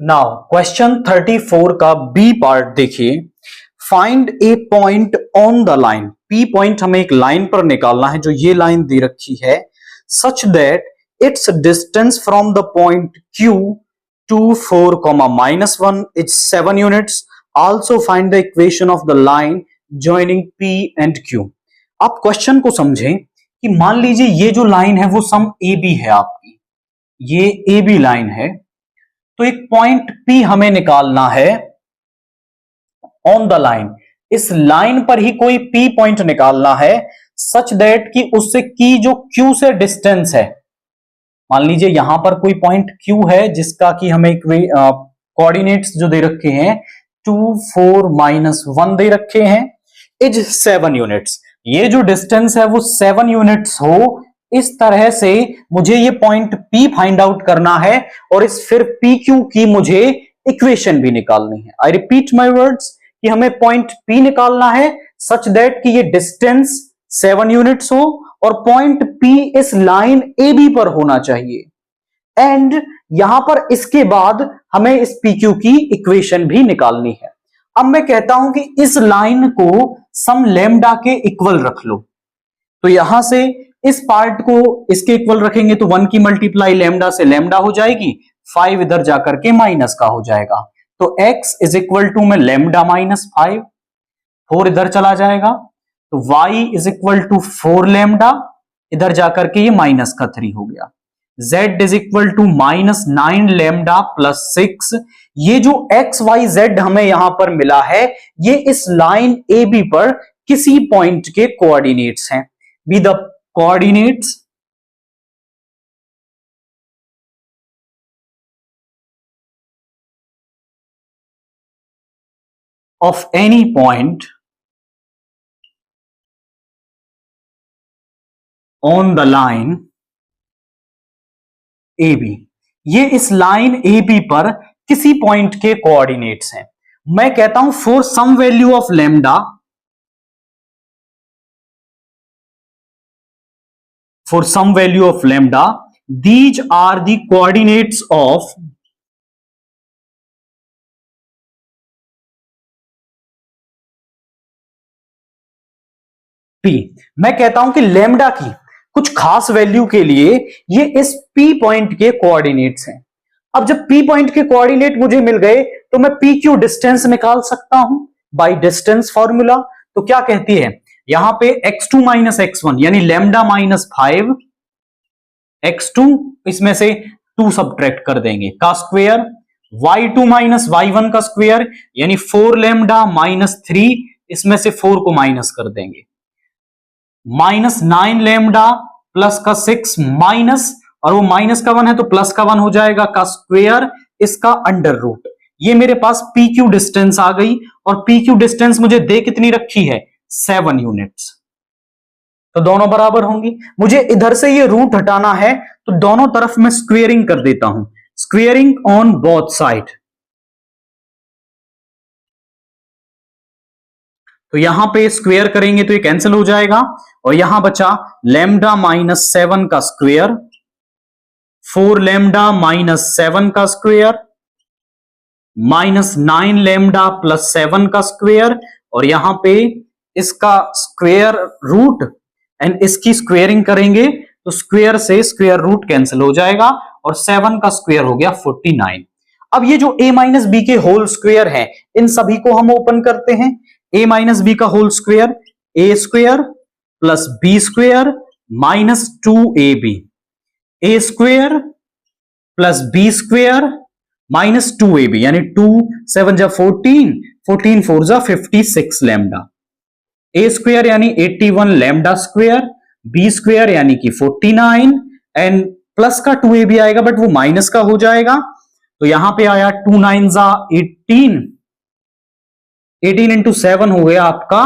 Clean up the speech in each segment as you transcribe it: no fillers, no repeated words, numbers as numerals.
Now question 34 का B part देखिए। Find A point on the line. P point हमें एक लाइन पर निकालना है जो ये लाइन दे रखी है, such that it's distance from the point Q to 4, -1 is 7 units. Also find the equation of the line joining P and Q। आप क्वेश्चन को समझें कि मान लीजिए ये जो लाइन है वो सम AB है आपकी, ये AB लाइन है, तो एक पॉइंट P हमें निकालना है ऑन द लाइन। इस लाइन पर ही कोई P पॉइंट निकालना है सच दैट कि उससे की जो Q से डिस्टेंस है, मान लीजिए यहां पर कोई पॉइंट Q है जिसका कि हमें कोऑर्डिनेट्स जो दे रखे हैं 2, 4, -1 दे रखे हैं, इज 7 यूनिट्स। ये जो डिस्टेंस है वो 7 यूनिट्स हो, इस तरह से मुझे ये पॉइंट P फाइंड आउट करना है और इस फिर PQ की मुझे इक्वेशन भी निकालनी है। आई रिपीट माई वर्ड्स कि हमें पॉइंट P निकालना है सच दैट कि ये डिस्टेंस 7 यूनिट्स हो और पॉइंट P इस लाइन AB पर होना चाहिए एंड यहां पर इसके बाद हमें इस PQ की इक्वेशन भी निकालनी है। अब मैं कहता हूं कि इस लाइन को सम लैम्डा के इक्वल रख लो, तो यहां से इस पार्ट को इसके इक्वल रखेंगे तो 1 की मल्टीप्लाई लैम्डा से लैम्डा हो जाएगी, 5 इधर जाकर के माइनस का हो जाएगा, तो x इज इक्वल टू में लैम्डा -5, 4 इधर चला जाएगा, तो y is equal to 4 lambda, इधर जाकर के ये माइनस का 3 हो गया, z is equal to -9 lambda plus 6। ये जो x y z हमें यहां पर मिला है ये इस लाइन AB पर किसी पॉइंट के कोऑर्डिनेट्स हैं। Be the coordinates of any point on the line AB। ये इस लाइन AB पर किसी पॉइंट के कोऑर्डिनेट्स हैं। मैं कहता हूं for some value of lambda, for some value of lambda, these are the coordinates of P। मैं कहता हूं कि लैम्डा की कुछ खास वैल्यू के लिए ये इस P पॉइंट के कोऑर्डिनेट्स हैं। अब जब P पॉइंट के कोऑर्डिनेट मुझे मिल गए तो मैं PQ डिस्टेंस निकाल सकता हूं बाय डिस्टेंस फॉर्मूला। तो क्या कहती है यहां पे x2 - x1 यानी लैम्डा -5, x2 इसमें से 2 सब्ट्रैक्ट कर देंगे का स्क्वायर, y2 - y1 का स्क्वायर यानी 4 लैम्डा -3, इसमें से 4 को माइनस कर देंगे, -9 लैम्डा प्लस का 6 माइनस, और वो माइनस का 1 है तो प्लस का 1 हो जाएगा का स्क्वायर, इसका अंडर रूट। ये मेरे पास PQ डिस्टेंस आ गई और PQ डिस्टेंस मुझे दे कितनी रखी है 7 यूनिट्स, तो दोनों बराबर होंगी। मुझे इधर से ये रूट हटाना है तो दोनों तरफ मैं स्क्वेयरिंग कर देता हूं, स्क्वेयरिंग ऑन बोथ साइड। तो यहां पे स्क्वेयर करेंगे तो ये कैंसिल हो जाएगा और यहां बचा लैम्डा -7 का स्क्वेयर, 4 लैम्डा -7 का स्क्वेयर, -9 लैम्डा प्लस 7 का स्क्वेयर, और यहां पे इसका स्क्वेयर रूट एंड इसकी स्क्वेयरिंग करेंगे तो स्क्वेयर से स्क्वेयर रूट कैंसिल हो जाएगा और 7 का स्क्वेयर हो गया 49। अब ये जो a - b के होल स्क्वेयर है इन सभी को हम ओपन करते हैं। a - b का whole square a square plus b square -2ab, a square plus b square -2ab यानी 2 7 जा 14, 14 4 जा 56 लैम्डा, a स्क्वेयर यानी 81 लैम्डा स्क्वेयर, b स्क्वेयर यानी कि 49 एंड प्लस का 2ab आएगा बट वो माइनस का हो जाएगा, तो यहां पे आया 2 9 जा 18, 18 इंटू 7 हो गया आपका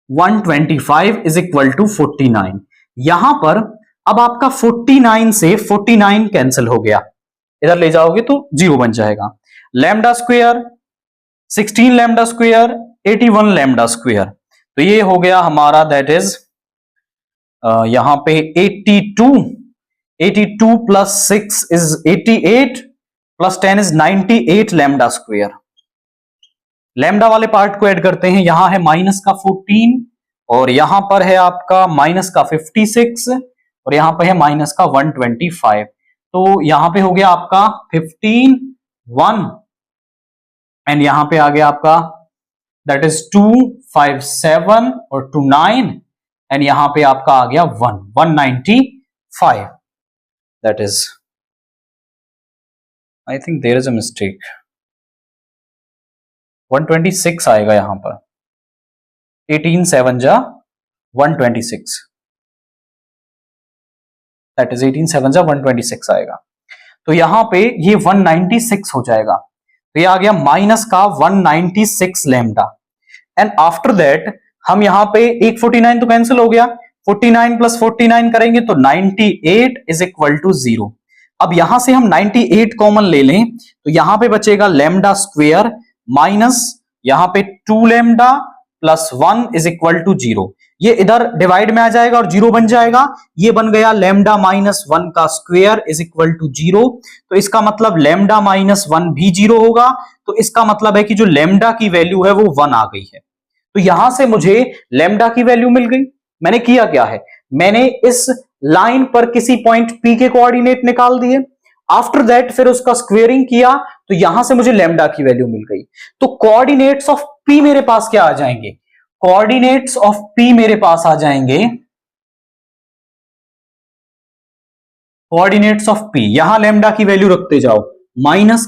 125 इज इक्वल टू 49। यहां पर अब आपका 49 से 49 कैंसिल हो गया, इधर ले जाओगे तो 0 बन जाएगा, lambda square 16 lambda square 81 lambda square, तो ये हो गया हमारा दैट इज यहां पे 82 82 plus 6 is 88 plus 10 is 98 lambda square. Lambda वाले पार्ट को ऐड करते हैं, यहां है माइनस का 14 और यहां पर है आपका माइनस का 56 और यहां पर है माइनस का 125। तो यहां पे हो गया आपका 15 1 एंड यहां पे आ गया आपका दैट इज 2 5 7 और 2 9 एंड यहां पे आपका आ गया 195। That is I think there is a mistake, 126 आएगा यहां पर, 18 7 जा 126, दैट इज 18 7 जा 126 आएगा। तो यहां पे ये 196 हो जाएगा, तो ये आ गया माइनस का 196 लैम्डा। एंड आफ्टर दैट हम यहां पे एक 49 तो कैंसिल हो गया, 49 प्लस 49 करेंगे तो 98 इज इक्वल टू 0। अब यहां से हम 98 कॉमन ले लें तो यहां पे बचेगा लैम्डा स्क्वेयर माइनस यहां पे 2 lambda plus 1 is equal to 0। ये इधर डिवाइड में आ जाएगा और 0 बन जाएगा, ये बन गया लैम्डा माइनस 1 का स्क्वेयर इज इक्वल टू 0। तो इसका मतलब लैम्डा माइनस 1 भी 0 होगा, तो इसका मतलब है कि जो लैम्डा की वैल्यू है वो 1 आ गई है। तो यहां से मुझे लैम्डा की वैल्यू मिल गई। मैंने किया क्या है, मैंने इस लाइन पर किसी पॉइंट P के कोऑर्डिनेट निकाल दिए, आफ्टर दैट फिर उसका स्क्वेयरिंग किया तो यहां से मुझे लैम्डा की वैल्यू मिल गई। तो कोऑर्डिनेट्स ऑफ P मेरे पास क्या आ जाएंगे, कोऑर्डिनेट्स ऑफ P मेरे पास आ जाएंगे, कोऑर्डिनेट्स ऑफ P यहां लैम्डा की वैल्यू रखते जाओ, माइनस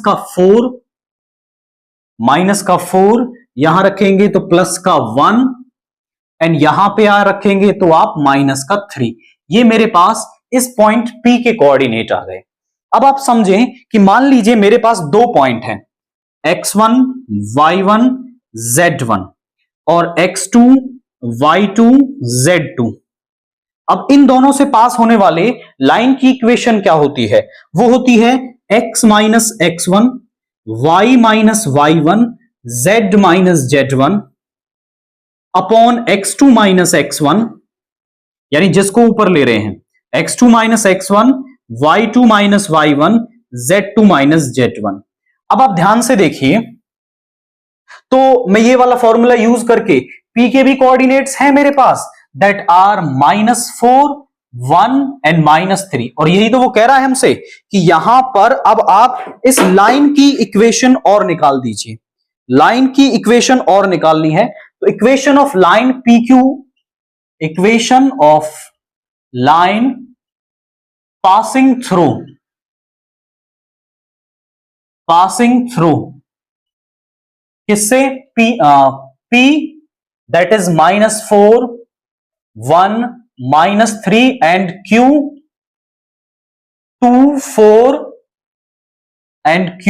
का 4 यहां रखेंगे तो प्लस का 1 एंड यहां पे आ रखेंगे तो आप माइनस का 3। ये मेरे पास इस पॉइंट P के कोऑर्डिनेट आ गए। अब आप समझें कि मान लीजिए मेरे पास दो पॉइंट हैं x1 y1 z1 और x2 y2 z2। अब इन दोनों से पास होने वाले लाइन की इक्वेशन क्या होती है, वो होती है x minus x1 y minus y1 z minus z1 upon x2 minus x1, यानी जिसको ऊपर ले रहे हैं x2 minus x1 y2 minus y1 z2 minus z1। अब आप ध्यान से देखिए, तो मैं ये वाला फॉर्मूला यूज करके P के भी कोऑर्डिनेट्स हैं मेरे पास दैट आर -4 1 एंड -3, और यही तो वो कह रहा है हमसे कि यहां पर अब आप इस लाइन की इक्वेशन और निकाल दीजिए, लाइन की इक्वेशन और निकालनी है। तो equation of line PQ, equation of line passing through किससे, P that is -4 1 -3 and Q 2 4 and Q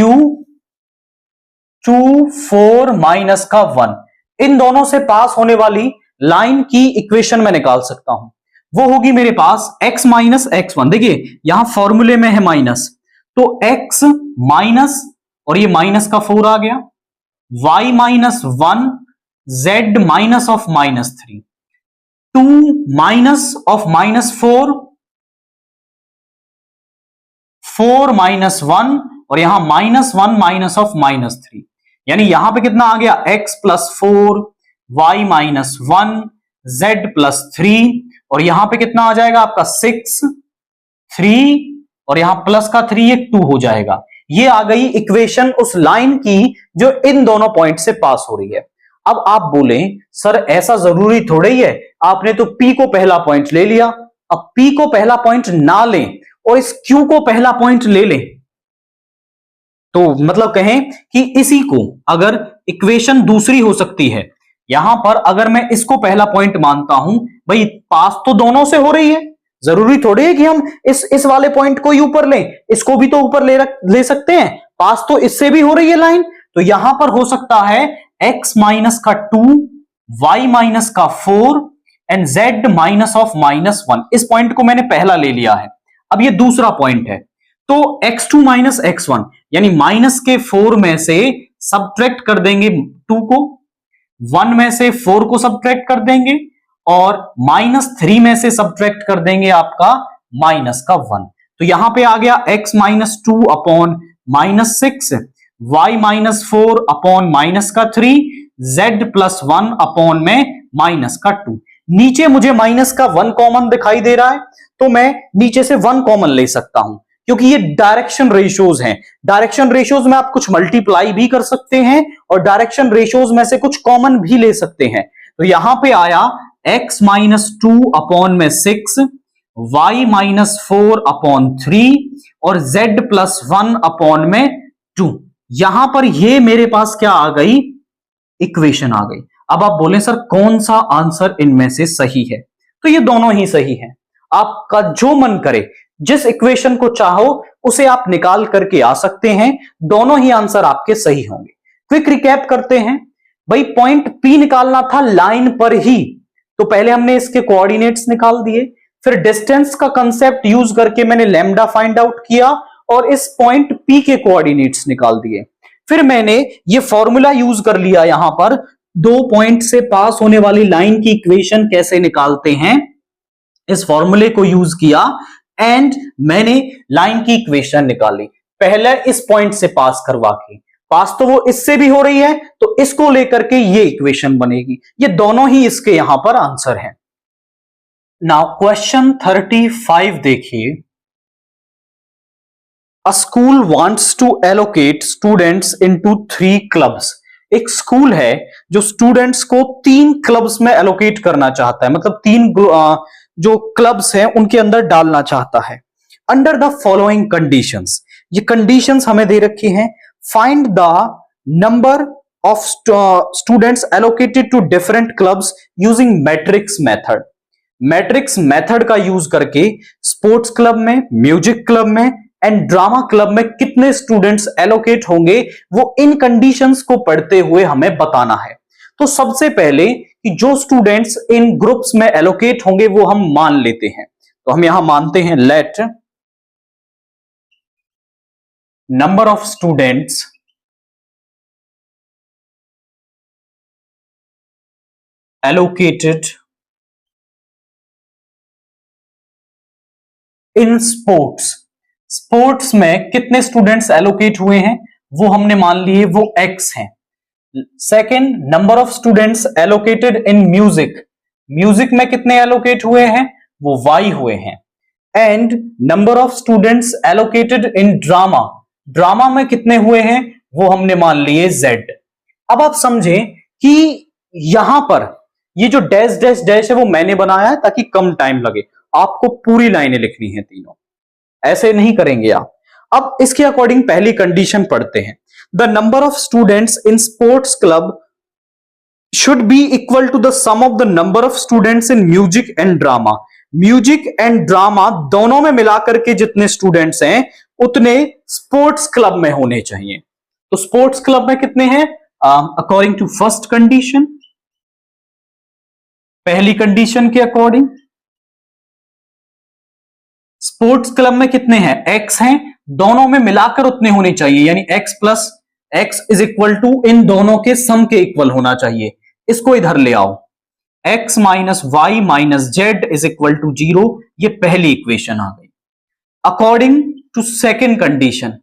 2 4 minus का 1। इन दोनों से पास होने वाली लाइन की इक्वेशन मैं निकाल सकता हूं, वो होगी मेरे पास x माइनस x1। देखिए यहां फॉर्मूले में है माइनस, तो x माइनस और ये माइनस का 4 आ गया, y minus 1 z minus of -3, 2 minus of -4 4 minus 1 और यहां -1 माइनस ऑफ -3, यानी यहां पे कितना आ गया x plus 4 y minus 1 z plus 3 और यहां पे कितना आ जाएगा आपका 6 3 और यहां प्लस का 3 ये 2 हो जाएगा। ये आ गई इक्वेशन उस लाइन की जो इन दोनों पॉइंट से पास हो रही है। अब आप बोलें सर ऐसा जरूरी थोड़ा ही है, आपने तो P को पहला पॉइंट ले लिया, अब P को पहला पॉइंट ना लें और इस Q को पहला पॉइंट ले लें, तो मतलब कहें कि इसी को अगर इक्वेशन दूसरी हो सकती है, यहां पर अगर मैं इसको पहला पॉइंट मानता हूं, भाई पास तो दोनों से हो रही है, जरूरी थोड़ी है कि हम इस वाले पॉइंट को ही ऊपर लें, इसको भी तो ऊपर ले सकते हैं, पास तो इससे भी हो रही है लाइन। तो यहां पर हो सकता है x माइनस का 2 y माइनस का 4 एंड z माइनस ऑफ -1। इस पॉइंट को मैंने पहला ले लिया है, अब ये दूसरा पॉइंट है, तो x2 माइनस x1 यानी माइनस के 4 में से सब्ट्रैक्ट कर देंगे 2 को, 1 में से 4 को सब्ट्रैक्ट कर देंगे और -3 में से सब्ट्रैक्ट कर देंगे आपका माइनस का 1। तो यहां पे आ गया x minus 2 upon -6, y minus 4 upon -3, z plus 1 upon में -2। नीचे मुझे माइनस का 1 कॉमन दिखाई दे रहा है, तो मैं नीचे से 1 कॉमन ले सकता हूं, क्योंकि ये डायरेक्शन रेशियोज हैं। डायरेक्शन रेशियोज में आप कुछ मल्टीप्लाई भी कर सकते हैं और डायरेक्शन रेशियोज में से कुछ कॉमन भी ले सकते हैं। तो यहां पे आया x माइनस 2 अपॉन में 6, y माइनस 4 अपॉन 3 और z प्लस 1 अपॉन में 2। यहां पर ये मेरे पास क्या आ गई, इक्वेशन आ गई। अब आप बोले सर कौन सा आंसर इनमें से सही है, तो ये दोनों ही सही है। आपका जो मन करे, जिस इक्वेशन को चाहो उसे आप निकाल करके आ सकते हैं, दोनों ही आंसर आपके सही होंगे। क्विक रिकैप करते हैं भाई, पॉइंट P निकालना था लाइन पर ही, तो पहले हमने इसके कोऑर्डिनेट्स निकाल दिए, फिर डिस्टेंस का कंसेप्ट यूज करके मैंने लैम्डा फाइंड आउट किया और इस पॉइंट P के कोऑर्डिनेट्स निकाल दिए। फिर मैंने ये फॉर्मूला यूज कर लिया, यहां पर 2 पॉइंट से पास होने वाली लाइन की इक्वेशन कैसे निकालते हैं, इस फॉर्मूले को यूज किया एंड मैंने लाइन की इक्वेशन निकाली। पहले इस पॉइंट से पास करवा के, पास तो वो इससे भी हो रही है, तो इसको लेकर के ये इक्वेशन बनेगी। ये दोनों ही इसके यहां पर आंसर हैं। नाउ क्वेश्चन 35 देखिए, a school wants to allocate students into 3 clubs. एक स्कूल है जो स्टूडेंट्स को 3 क्लब्स में एलोकेट करना चाहता है, मतलब 3 जो क्लब्स हैं उनके अंदर डालना चाहता है। अंडर द फॉलोइंग कंडीशंस, ये कंडीशंस हमें दे रखी हैं। Find the number of students allocated to different clubs using matrix method. Matrix method का यूज करके स्पोर्ट्स क्लब में, म्यूजिक क्लब में एंड ड्रामा क्लब में कितने स्टूडेंट्स एलोकेट होंगे, वो इन कंडीशंस को पढ़ते हुए हमें बताना है। तो सबसे पहले कि जो स्टूडेंट्स इन ग्रुप्स में एलोकेट होंगे वो हम मान लेते हैं, तो हम यहां मानते हैं let number of students allocated in sports. Sports में कितने स्टूडेंट्स एलोकेट हुए हैं वो हमने मान लिए, वो x हैं। Second, number of students allocated in music. Music में कितने एलोकेट हुए हैं, वो y हुए हैं। And number of students allocated in drama. Drama में कितने हुए हैं, वो हमने मान लिए z। अब आप समझें कि यहां पर ये जो डैश डैश डैश है वो मैंने बनाया है ताकि कम टाइम लगे, आपको पूरी लाइनें लिखनी है तीनों, ऐसे नहीं करेंगे आप। अब इसके अकॉर्डिंग पहली कंडीशन पढ़ते हैं। The number of students in sports club should be equal to the sum of the number of students in music and drama. Music and drama दोनों में मिलाकर के जितने स्टूडेंट्स हैं उतने स्पोर्ट्स क्लब में होने चाहिए। तो स्पोर्ट्स क्लब में कितने हैं, अकॉर्डिंग टू फर्स्ट कंडीशन, पहली कंडीशन के अकॉर्डिंग स्पोर्ट्स क्लब में कितने हैं, x हैं, दोनों में मिलाकर उतने होने चाहिए, यानी x plus x is equal to इन दोनों के सम के इक्वल होना चाहिए। इसको इधर ले आओ, x minus y minus z is equal to 0, ये पहली इक्वेशन आ गई। According to second condition,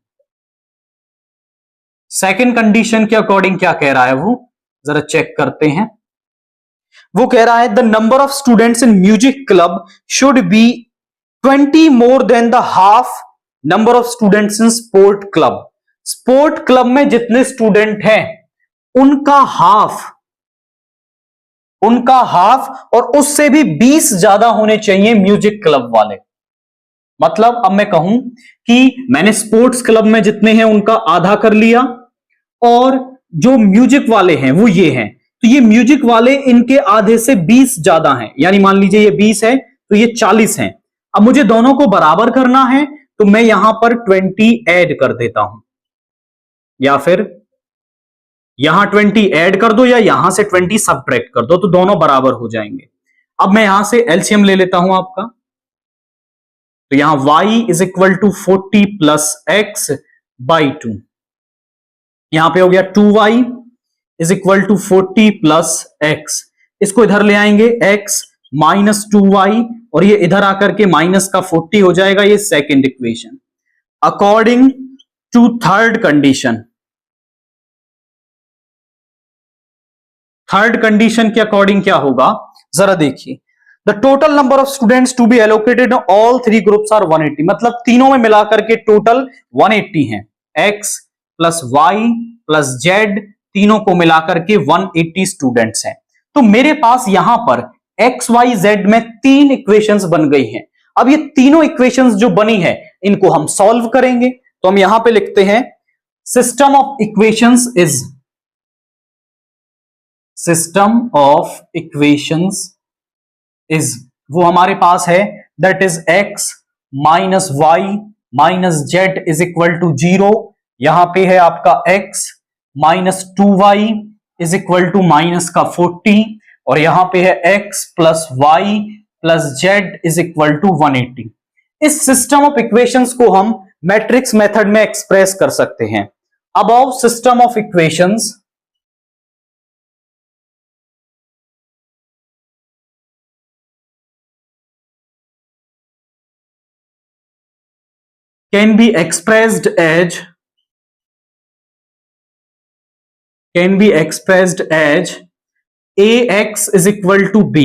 second condition के अकॉर्डिंग क्या कह रहा है वो जरा चेक करते हैं। वो कह रहा है the number of students in music club should B 20 more than the half number of students in sport club. Sport club में जितने स्टूडेंट हैं उनका हाफ और उससे भी 20 ज्यादा होने चाहिए म्यूजिक क्लब वाले। मतलब अब मैं कहूं कि मैंने स्पोर्ट्स क्लब में जितने हैं उनका आधा कर लिया और जो म्यूजिक वाले हैं वो ये हैं, तो ये म्यूजिक वाले इनके आधे से 20 ज्यादा हैं, यानी मान लीजिए ये 20 है तो ये 40 हैं। अब मुझे दोनों को बराबर करना है तो मैं यहां पर 20 ऐड कर देता हूं, या फिर यहां 20 ऐड कर दो या यहां से 20 सबट्रैक्ट कर दो, तो दोनों बराबर हो जाएंगे। अब मैं यहां से एलसीएम ले लेता हूं आपका, तो यहां y is equal to 40 plus x by 2, यहां पे हो गया 2y is equal to 40 plus x. इसको इधर ले आएंगे, x माइनस 2y और ये इधर आकर के माइनस का 40 हो जाएगा, ये second equation. According to third condition, third condition के अकॉर्डिंग क्या होगा जरा देखिए, the total number of students to be allocated all three groups are 180, मतलब तीनों में मिलाकर के टोटल 180 हैं। X plus y plus z तीनों को मिलाकर के 180 स्टूडेंट्स हैं। तो मेरे पास यहां पर एक्स वाई जेड में तीन इक्वेशंस बन गई हैं। अब ये तीनों इक्वेशंस जो बनी है इनको हम सॉल्व करेंगे। तो हम यहां पे लिखते हैं system of equations is, system of equations is, वो हमारे पास है that is x minus y minus z is equal to 0। यहां पे है आपका x minus 2y is equal to minus का 40, और यहां पे है x plus y plus z is equal to 180। इस सिस्टम ऑफ इक्वेशंस को हम मैट्रिक्स मेथड में एक्सप्रेस कर सकते हैं। Above system of equations can be expressed as ax is equal to b।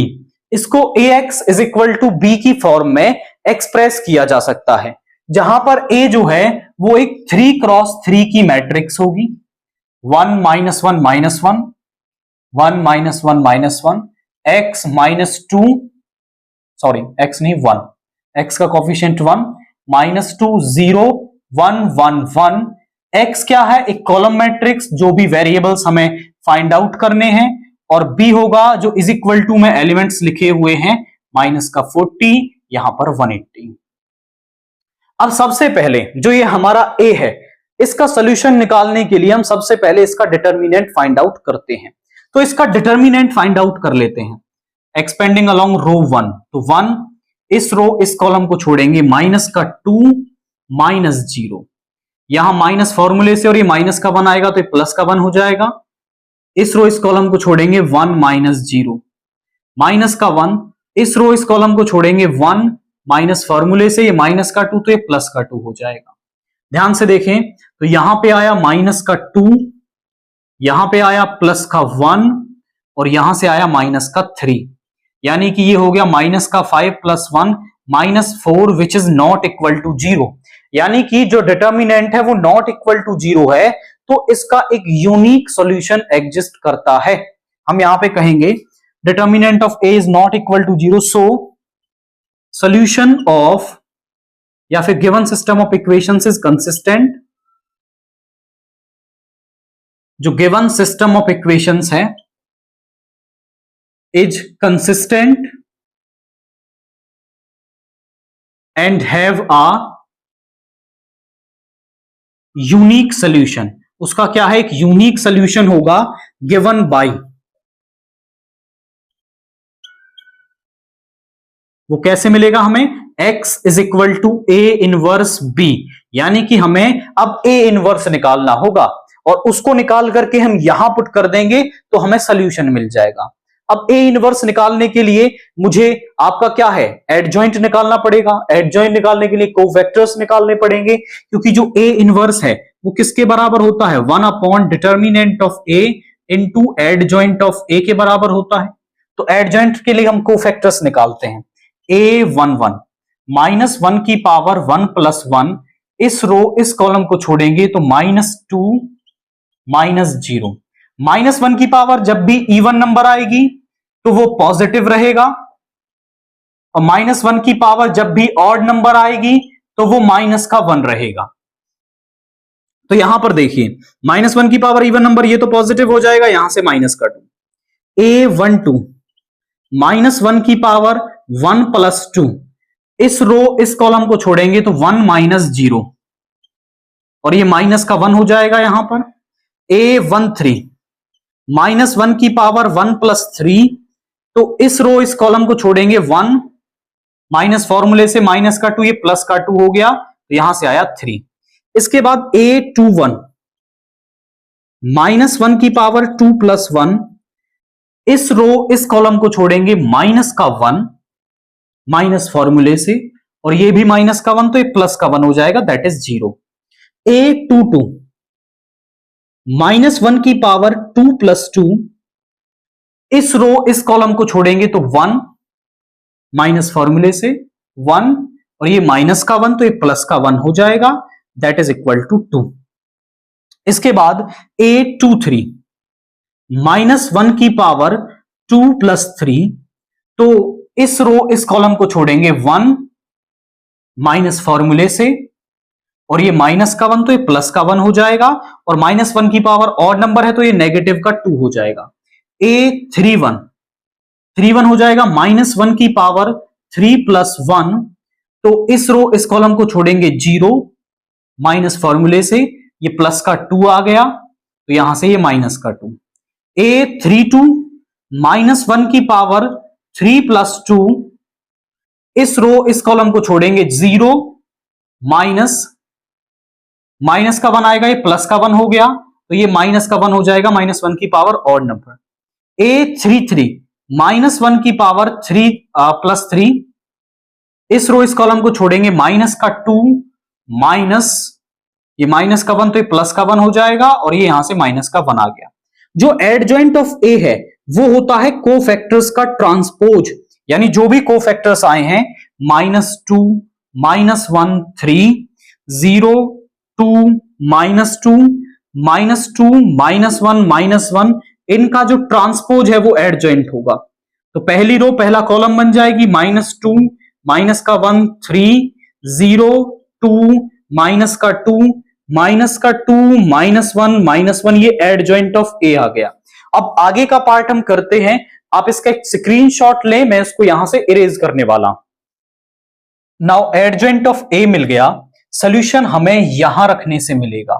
इसको ax is equal to b की form में एक्सप्रेस किया जा सकता है, जहां पर a जो है वो एक 3x3 की मैट्रिक्स होगी। 1 minus 1 minus 1, 1 minus 1 minus 1, x minus 2, sorry x नहीं 1, x का कोफिशिएंट 1, माइनस 2 0 1 1 1। x क्या है, एक कॉलम मैट्रिक्स, जो भी वेरिएबल्स हमें फाइंड आउट करने हैं, और b होगा जो इज इक्वल टू में एलिमेंट्स लिखे हुए हैं माइनस का 40, यहां पर 180। अब सबसे पहले जो ये हमारा a है, इसका सोल्यूशन निकालने के लिए हम सबसे पहले इसका डिटर्मिनेंट फाइंड आउट करते हैं। तो इसका डिटर्मिनेंट फाइंड आउट कर लेते हैं। एक्सपेंडिंग अलोंग रो 1, तो 1, इस रो इस कॉलम को छोड़ेंगे माइनस का 2 माइनस 0, यहां माइनस फॉर्मूले से, और ये माइनस का 1 आएगा तो ये प्लस का 1 हो जाएगा। इस रो इस कॉलम को छोड़ेंगे 1 माइनस 0, माइनस का 1, इस रो इस कॉलम को छोड़ेंगे 1 माइनस फॉर्मूले से, ये माइनस का 2 तो ये प्लस का 2 हो जाएगा। ध्यान से देखें तो यहां पे आया माइनस का 2, यहां पे आया प्लस का 1, और यहां से आया माइनस का 3, यानी कि ये हो गया माइनस का 5 plus 1 minus 4 which is not equal to 0। यानी कि जो डिटर्मिनेंट है वो नॉट इक्वल टू 0 है, तो इसका एक यूनिक सॉल्यूशन एग्जिस्ट करता है। हम यहां पे कहेंगे determinant of A is not equal to 0, so solution of, या फिर given system of equations is consistent. जो गिवन सिस्टम ऑफ इक्वेशंस है is consistent and have a unique solution। उसका क्या है, एक यूनिक सोल्यूशन होगा गिवन बाय, वो कैसे मिलेगा हमें, x is equal to a inverse b, यानी कि हमें अब a इनवर्स निकालना होगा, और उसको निकाल करके हम यहां पुट कर देंगे तो हमें सोल्यूशन मिल जाएगा। अब a इनवर्स निकालने के लिए मुझे आपका क्या है, एडजॉइंट निकालना पड़ेगा। एडजॉइंट निकालने के लिए कोवेक्टर्स निकालने पड़ेंगे, क्योंकि जो a इनवर्स है वो किसके बराबर होता है, 1 upon determinant of a into adjoint of a के बराबर होता है। तो एडजॉइंट के लिए हम कोफैक्टर्स निकालते हैं। a1 1 माइनस 1 की पावर 1 प्लस 1, इस रो इस कॉलम को छोड़ेंगे तो माइनस 2 माइनस 0। माइनस 1 की पावर जब भी इवन नंबर आएगी तो वो पॉजिटिव रहेगा, और माइनस 1 की पावर जब भी ऑड नंबर आएगी तो वो माइनस का 1 रहेगा। तो यहां पर देखिए माइनस 1 की पावर इवन नंबर, ये तो पॉजिटिव हो जाएगा, यहां से माइनस का 2। a12 माइनस 1 की पावर 1 प्लस 2, इस रो इस कॉलम को छोड़ेंगे तो 1 माइनस 0, और ये माइनस का 1 हो जाएगा यहां पर। a13 माइनस 1 की पावर 1 प्लस 3, तो इस रो इस कॉलम को छोड़ेंगे 1 माइनस फॉर्मूले से माइनस का 2, ये प्लस का 2 हो गया, तो यहां से आया 3। इसके बाद a21 माइनस 1 की पावर 2 प्लस 1, इस रो इस कॉलम को छोड़ेंगे माइनस का 1 माइनस फॉर्मूले से, और ये भी माइनस का 1 तो ये प्लस का 1 हो जाएगा, दैट इज 0। A22 -1 की पावर 2 + 2, इस रो इस कॉलम को छोड़ेंगे तो 1 माइनस फॉर्मूले से 1, और ये माइनस का 1 तो ये प्लस का 1 हो जाएगा, दैट इज इक्वल टू 2। इसके बाद A23 -1 की पावर 2 + 3, तो इस रो इस कॉलम को छोड़ेंगे 1 माइनस फॉर्मूले से, और ये माइनस का 1 तो ये प्लस का 1 हो जाएगा, और -1 की पावर ऑड नंबर है तो ये नेगेटिव का 2 हो जाएगा। A31 हो जाएगा -1 की पावर 3 + 1, तो इस रो इस कॉलम को छोड़ेंगे 0 माइनस फॉर्मूले से, ये प्लस का 2 आ गया तो यहां से ये माइनस का 2। A32 -1 की पावर 3 + 2, इस रो इस कॉलम को छोड़ेंगे 0 माइनस का 1 आएगा, ये प्लस का 1 हो गया तो ये माइनस का 1 हो जाएगा, -1 की पावर ऑड नंबर। A33 -1 की पावर 3 + 3, इस रो इस कॉलम को छोड़ेंगे माइनस का 2 माइनस, ये माइनस का 1 तो ये प्लस का 1 हो जाएगा, और ये यहां से माइनस का 1 आ गया। जो एडजॉइंट ऑफ ए है वो होता है कोफैक्टर्स का ट्रांसपोज, यानी जो भी कोफैक्टर्स आए हैं -2 -1 3 0 2 -2 -2 -1 -1, इनका जो ट्रांसपोज है वो एडजॉइंट होगा। तो पहली रो पहला कॉलम बन जाएगी -2 माइनस का 1 3 0 2 माइनस का 2 -1 -1, ये एडजॉइंट ऑफ ए आ गया। अब आगे का पार्ट हम करते हैं, आप इसका एक स्क्रीनशॉट लें, मैं इसको यहां से इरेज करने वाला। नाउ एडजॉइंट ऑफ ए मिल गया, सॉल्यूशन हमें यहां रखने से मिलेगा,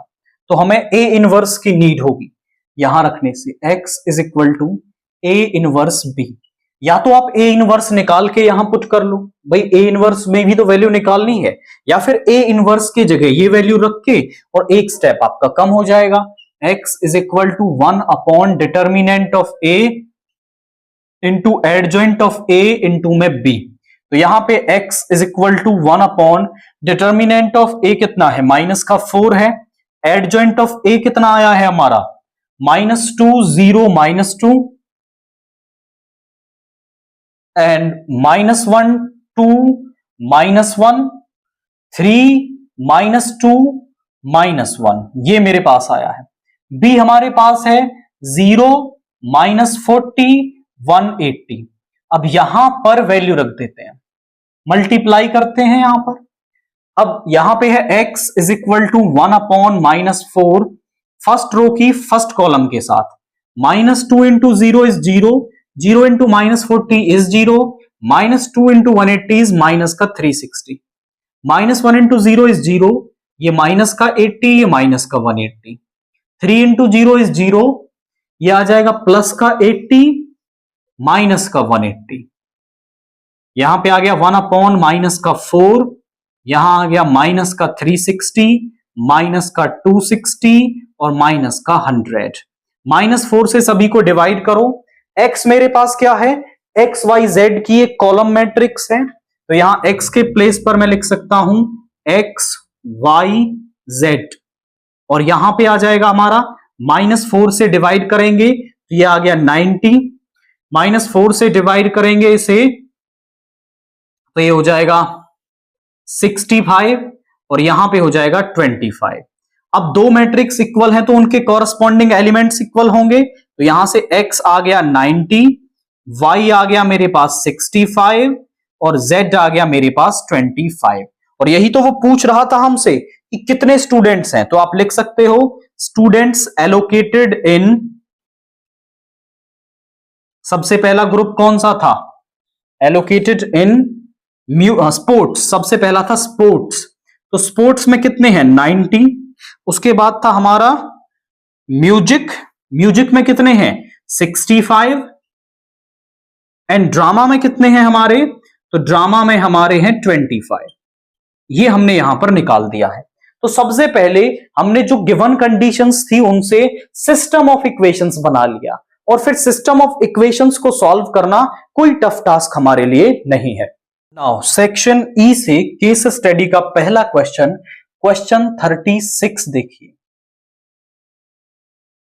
तो हमें ए इनवर्स की नीड होगी यहां रखने से। x is equal to A inverse B, या तो आप ए इनवर्स निकाल के यहां पुट कर लो, भाई ए इनवर्स में भी तो वैल्यू निकालनी है, या फिर ए इनवर्स की जगह ये वैल्यू रख के और एक स्टेप आपका कम हो जाएगा। x is equal to 1 upon determinant of a into adjoint of a into में b, तो यहां पे x is equal to 1 upon determinant of a कितना है, माइनस का 4 है, एडजॉइंट ऑफ a कितना आया है हमारा -2 0 -2 एंड -1 2 -1 3 -2 -1, ये मेरे पास आया है। b हमारे पास है 0 -40 180। अब यहां पर वैल्यू रख देते हैं, मल्टीप्लाई करते हैं यहां पर। अब यहां पे है x is equal to 1 upon -4 first row की फर्स्ट कॉलम के साथ, -2 into 0 is 0, 0 into -40 is 0, -2 into 180 is minus का 360, -1 इंटू 0 इज 0, ये माइनस का 80, ये माइनस का 180, 3 इंटू 0 इज 0, ये आ जाएगा प्लस का 80 माइनस का 180, यहां पे आ गया 1 अपॉन माइनस का 4, यहां आ गया माइनस का 360, माइनस का 260 और माइनस का 100। -4 से सभी को डिवाइड करो। x मेरे पास क्या है, एक्स वाई जेड की एक कॉलम मैट्रिक्स है, तो यहां x के प्लेस पर मैं लिख सकता हूं x y z, और यहां पे आ जाएगा हमारा -4 से डिवाइड करेंगे तो ये आ गया 90, -4 से डिवाइड करेंगे इसे तो ये हो जाएगा 65, और यहां पे हो जाएगा 25। अब दो मैट्रिक्स इक्वल हैं तो उनके कॉरस्पॉन्डिंग एलिमेंट्स इक्वल होंगे, तो यहां से x आ गया 90, y आ गया मेरे पास 65 और z आ गया मेरे पास 25। और यही तो वो पूछ रहा था हमसे कि कितने स्टूडेंट्स हैं, तो आप लिख सकते हो स्टूडेंट्स एलोकेटेड इन, सबसे पहला ग्रुप कौन सा था, एलोकेटेड इन स्पोर्ट्स, सबसे पहला था स्पोर्ट्स, तो स्पोर्ट्स में कितने हैं 90, उसके बाद था हमारा म्यूजिक, म्यूजिक में कितने हैं 65, एंड ड्रामा में कितने हैं हमारे, तो ड्रामा में हमारे हैं 25। ये हमने यहां पर निकाल दिया है। तो सबसे पहले हमने जो गिवन कंडीशंस थी उनसे सिस्टम ऑफ इक्वेशंस बना लिया, और फिर सिस्टम ऑफ इक्वेशंस को सॉल्व करना कोई टफ टास्क हमारे लिए नहीं है। नाउ सेक्शन ई से केस स्टडी का पहला क्वेश्चन, क्वेश्चन 36 देखिए।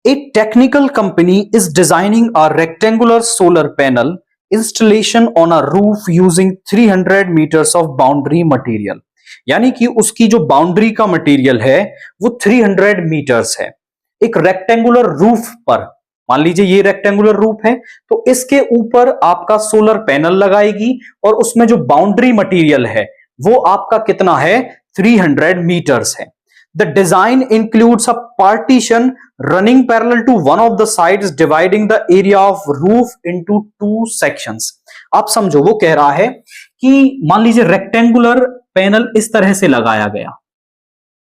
A technical company is designing a rectangular solar panel installation on a roof using 300 meters of boundary material। यानी कि उसकी जो बाउंड्री का मटेरियल है वो 300 मीटर्स है एक रेक्टेंगुलर रूफ पर। मान लीजिए ये रेक्टेंगुलर रूफ है, तो इसके ऊपर आपका सोलर पैनल लगाएगी और उसमें जो बाउंड्री मटेरियल है वो आपका कितना है, 300 मीटर्स है। The design includes a partition running parallel to one of the sides dividing the area of roof into two sections। आप समझो, वो कह रहा है कि मान लीजिए रेक्टेंगुलर पैनल इस तरह से लगाया गया,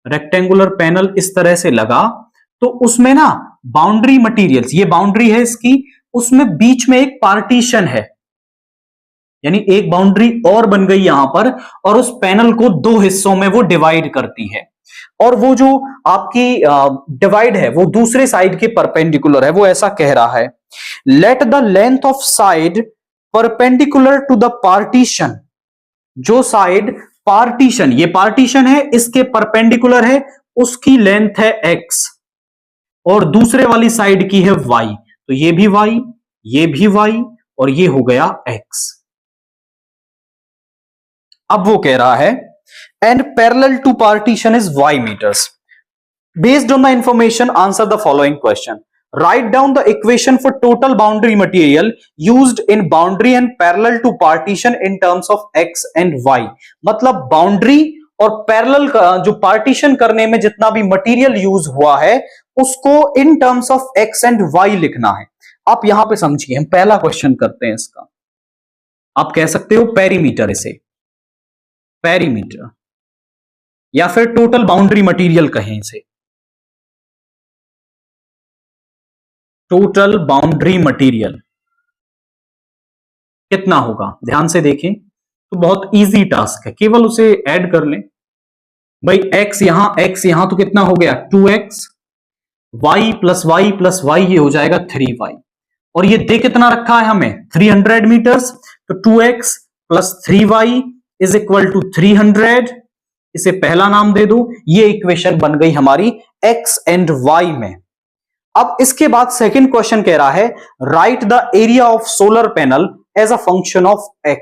रेक्टेंगुलर पैनल इस तरह से लगा, तो उसमें ना बाउंड्री मटेरियल्स, ये बाउंड्री है इसकी, उसमें बीच में एक पार्टीशन है, यानी एक बाउंड्री और बन गई यहां पर, और उस पैनल को दो हिस्सों में वो डिवाइड करती है। और वो जो आपकी डिवाइड है वो दूसरे साइड के परपेंडिकुलर है। वो ऐसा कह रहा है, let the length of side perpendicular to the partition, जो साइड पार्टीशन, ये पार्टीशन है, इसके परपेंडिकुलर है, उसकी लेंथ है x और दूसरे वाली साइड की है y, तो ये भी y, ये भी y और ये हो गया x। अब वो कह रहा है and parallel to partition is y meters। Based on the information, answer the following question। Write down the equation for total boundary material used in boundary and parallel to partition in terms of x and y। मतलब boundary और parallel का जो partition करने में जितना भी material use हुआ है उसको in terms of x and y लिखना है। आप यहां पे समझिए, हम पहला क्वेश्चन करते हैं इसका। आप कह सकते हो पेरीमीटर, इसे पेरीमीटर या फिर टोटल बाउंड्री मटेरियल कहें इसे, टोटल बाउंड्री मटेरियल कितना होगा, ध्यान से देखें तो बहुत इजी टास्क है, केवल उसे ऐड कर लें। भाई x यहां तो कितना हो गया 2x, y plus y plus y ये हो जाएगा 3y, और ये दे कितना रखा है हमें 300 मीटर्स, तो 2x plus 3y is equal to 300, इसे पहला नाम दे दो। ये इक्वेशन बन गई हमारी x एंड y में। अब इसके बाद सेकंड क्वेश्चन कह रहा है write the area of solar panel as a function of x।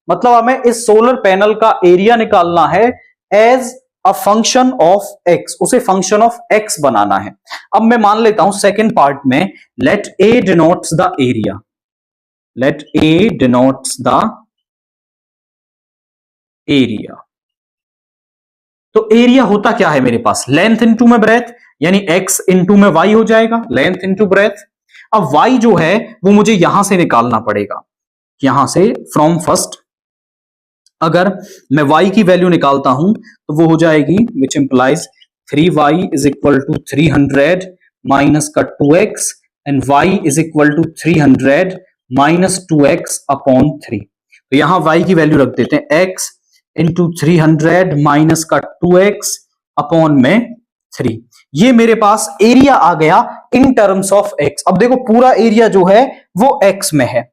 मतलब हमें इस सोलर पैनल का एरिया निकालना है as a function of x, उसे फंक्शन ऑफ x बनाना है। अब मैं मान लेता हूं सेकंड पार्ट में, let a denotes the area, let a denotes the area. तो एरिया होता क्या है मेरे पास, लेंथ इंटू में ब्रेथ, यानी x इंटू में y हो जाएगा, लेंथ इंटू ब्रेथ। अब y जो है वो मुझे यहां से निकालना पड़ेगा, यहां से फ्रॉम फर्स्ट। अगर मैं y की वैल्यू निकालता हूं तो वो हो जाएगी which implies 3y is equal to 300 minus का 2x and y is equal to 300 minus 2x upon 3। तो यहां y की वैल्यू रख देते हैं x इंटू 300 माइनस का 2x अपॉन में 3। ये मेरे पास एरिया आ गया इन टर्म्स ऑफ x। अब देखो पूरा एरिया जो है वो x में है।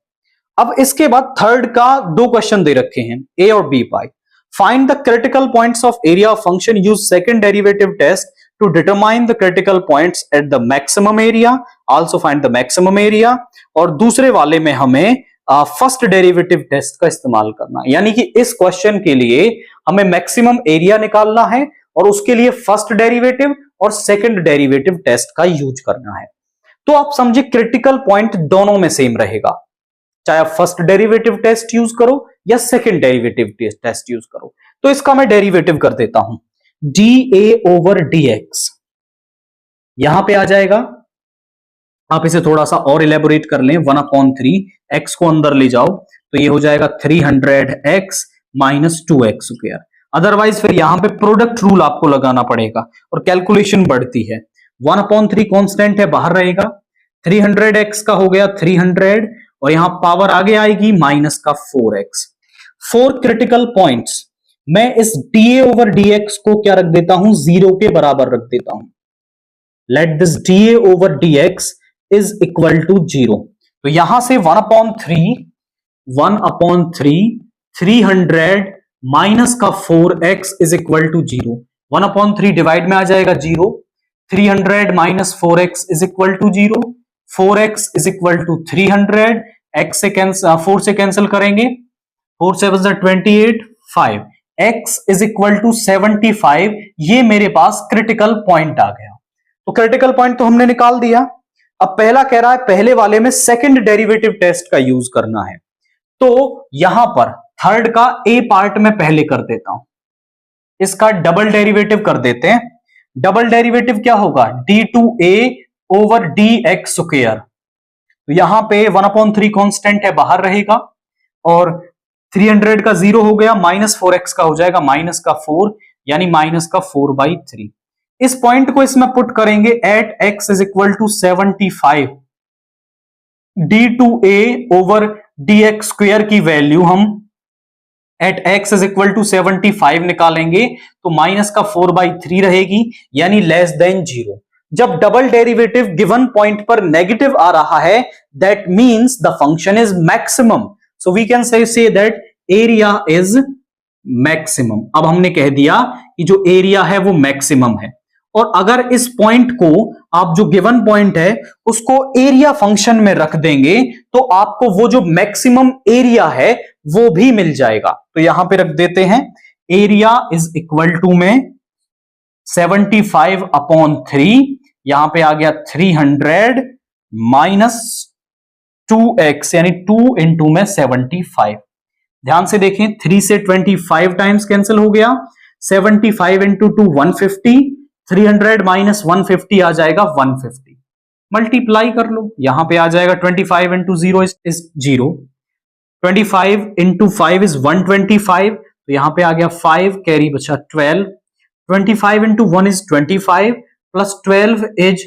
अब इसके बाद थर्ड का दो क्वेश्चन दे रखे हैं, a और b पाई। Find the critical points of area of function, use second derivative test to determine the critical points at the maximum area, also find the maximum area. और दूसरे वाले में हमें फर्स्ट डेरिवेटिव टेस्ट का इस्तेमाल करना है, यानी कि इस क्वेश्चन के लिए हमें मैक्सिमम एरिया निकालना है और उसके लिए फर्स्ट डेरिवेटिव और सेकंड डेरिवेटिव टेस्ट का यूज करना है। तो आप समझे क्रिटिकल पॉइंट दोनों में सेम रहेगा, चाहे आप फर्स्ट डेरिवेटिव टेस्ट यूज करो या सेकंड डेरिवेटिव टेस्ट यूज करो। तो इसका मैं डेरिवेटिव कर देता हूं, dA ओवर dx यहां पे आ जाएगा। आप इसे थोड़ा सा और इलेबोरेट कर लें, 1/3 x को अंदर ले जाओ तो ये हो जाएगा 300x minus 2x square. Otherwise फिर यहां पे प्रोडक्ट रूल आपको लगाना पड़ेगा और कैलकुलेशन बढ़ती है। 1/3 कांस्टेंट है, बाहर रहेगा, 300x का हो गया 300 और यहां पावर आगे आएगी माइनस का 4x। 4 क्रिटिकल पॉइंट्स, मैं इस dA ओवर dx को क्या रख देता हूं, 0 के बराबर रख देता हूं। Let this dA over dx is equal to 0। तो यहां से 1/3 300 माइनस का 4x is equal to 0। 1/3 divide में आ जाएगा 0। 300 minus 4x is equal to 0। 4x is equal to 300। x से कैंसिल, 4 से कैंसिल करेंगे, 4 से 28, 5। x is equal to 75। ये मेरे पास क्रिटिकल पॉइंट आ गया। तो क्रिटिकल पॉइंट तो हमने निकाल दिया। अब पहला कह रहा है पहले वाले में सेकंड डेरिवेटिव टेस्ट का यूज करना है, तो यहां पर थर्ड का ए पार्ट में पहले कर देता हूं, इसका डबल डेरिवेटिव कर देते हैं। डबल डेरिवेटिव क्या होगा, d2a ओवर dx स्क्वायर। तो यहां पे 1/3 कांस्टेंट है, बाहर रहेगा, और 300 का 0 हो गया, माइनस 4x का हो जाएगा माइनस का 4, यानी माइनस का 4/3। इस पॉइंट को इसमें पुट करेंगे at x is equal to 75। d2a over dx square की वैल्यू हम at x is equal to 75 निकालेंगे, तो माइनस का 4/3 रहेगी, यानी लेस देन 0। जब डबल डेरिवेटिव गिवन पॉइंट पर नेगेटिव आ रहा है, that means the function is maximum. So we can say that area is maximum. अब हमने कह दिया कि जो एरिया है वो मैक्सिमम है, और अगर इस पॉइंट को आप जो गिवन पॉइंट है उसको एरिया फंक्शन में रख देंगे, तो आपको वो जो मैक्सिमम एरिया है वो भी मिल जाएगा। तो यहां पे रख देते हैं, एरिया इज इक्वल टू में 75/3, यहां पे आ गया 300 माइनस 2x, यानी 2 इंटू में 75। ध्यान से देखें, 3 से 25 टाइम्स कैंसिल हो गया, 75 इंटू 2 150, 300 माइनस 150 आ जाएगा 150। मल्टीप्लाई कर लो, यहां पे आ जाएगा 25 इंटू 0 इज 0, 25 इंटू 5 इज 125, तो यहां पे आ गया 5, कैरी बचा 12, 25 into 1 is 25 plus 12 is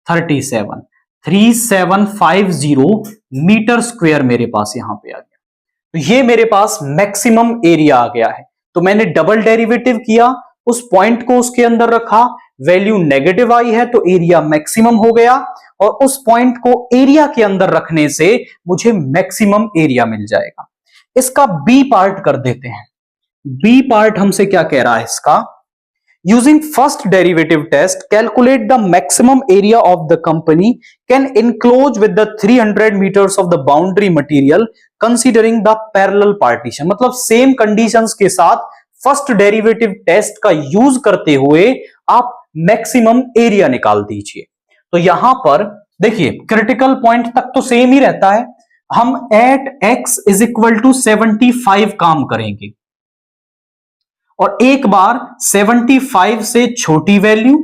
37, 3750 meter square मेरे पास यहां पे आ गया। तो ये मेरे पास मैक्सिमम एरिया आ गया है। तो मैंने डबल डेरिवेटिव किया, उस पॉइंट को उसके अंदर रखा, वैल्यू नेगेटिव आई है तो एरिया मैक्सिमम हो गया, और उस पॉइंट को एरिया के अंदर रखने से मुझे मैक्सिमम एरिया मिल जाएगा। इसका बी पार्ट कर देते हैं। बी पार्ट हमसे क्या कह रहा है इसका, using first derivative test calculate the maximum area of the company can enclose with the 300 meters of the boundary material considering the parallel partition. मतलब सेम कंडीशंस के साथ फर्स्ट डेरिवेटिव टेस्ट का यूज करते हुए आप मैक्सिमम एरिया निकाल दीजिए। तो यहां पर देखिए क्रिटिकल पॉइंट तक तो सेम ही रहता है, हम at x is equal to 75 काम करेंगे, और एक बार 75 से छोटी वैल्यू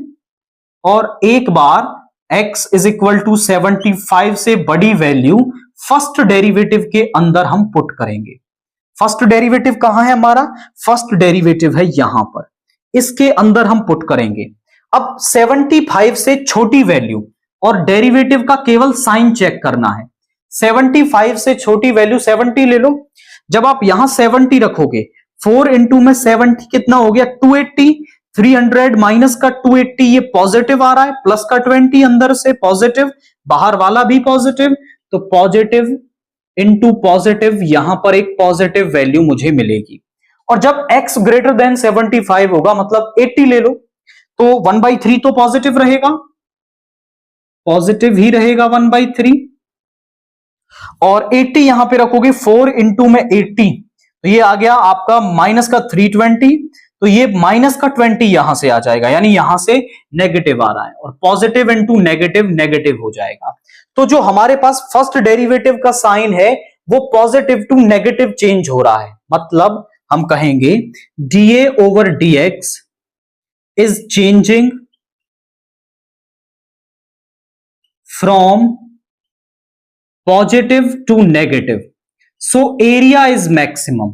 और एक बार x इज इक्वल टू 75 से बड़ी वैल्यू फर्स्ट डेरिवेटिव के अंदर हम पुट करेंगे। फर्स्ट डेरिवेटिव कहां है हमारा, फर्स्ट डेरिवेटिव है यहां पर, इसके अंदर हम पुट करेंगे। अब 75 से छोटी वैल्यू और डेरिवेटिव का केवल साइन चेक करना है। 75 से छोटी वैल्यू 70 ले लो, जब आप यहां 70 रखोगे, 4 इंटू में 70 कितना हो गया 280, 300 माइनस का 280 ये पॉजिटिव आ रहा है, प्लस का 20 अंदर से पॉजिटिव, बाहर वाला भी पॉजिटिव, तो पॉजिटिव इंटू पॉजिटिव, यहां पर एक पॉजिटिव वैल्यू मुझे मिलेगी। और जब x ग्रेटर देन 75 होगा, मतलब 80 ले लो, तो 1/3 तो पॉजिटिव रहेगा, पॉजिटिव ही रहेगा 1/3, और 80 यहां पे रखोगे, 4 इंटू में 80, तो ये आ गया आपका माइनस का 320, तो ये माइनस का 20 यहां से आ जाएगा, यानी यहां से नेगेटिव आ रहा है, और पॉजिटिव इंटू नेगेटिव नेगेटिव हो जाएगा। तो जो हमारे पास फर्स्ट डेरिवेटिव का साइन है वो पॉजिटिव टू नेगेटिव चेंज हो रहा है, मतलब हम कहेंगे dA over dx is changing from positive to negative, so area is maximum.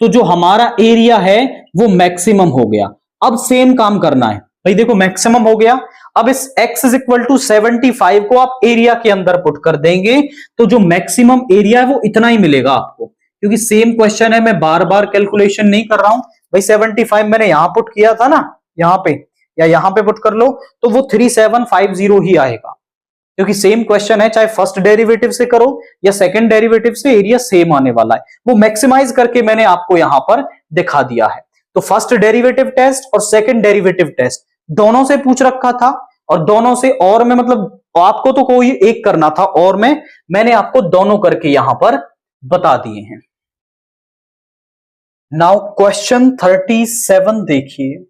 तो जो हमारा एरिया है वो मैक्सिमम हो गया। अब सेम काम करना है भाई, देखो मैक्सिमम हो गया, अब इस x इज इक्वल टू 75 को आप एरिया के अंदर पुट कर देंगे, तो जो मैक्सिमम एरिया है वो इतना ही मिलेगा आपको, क्योंकि सेम क्वेश्चन है, मैं बार बार कैलकुलेशन नहीं कर रहा हूं भाई। 75 मैंने यहां पुट किया था ना, यहां पे या यहां पे पुट कर लो, तो वो 3750 ही आएगा, क्योंकि सेम क्वेश्चन है, चाहे फर्स्ट डेरिवेटिव से करो या सेकंड डेरिवेटिव से, एरिया सेम आने वाला है। वो मैक्सिमाइज करके मैंने आपको यहां पर दिखा दिया है। तो फर्स्ट डेरिवेटिव टेस्ट और सेकंड डेरिवेटिव टेस्ट दोनों से पूछ रखा था, और दोनों से और में मतलब आपको तो कोई एक करना था, और में मैंने आपको दोनों करके यहां पर बता दिए हैं। नाउ क्वेश्चन 37 देखिए।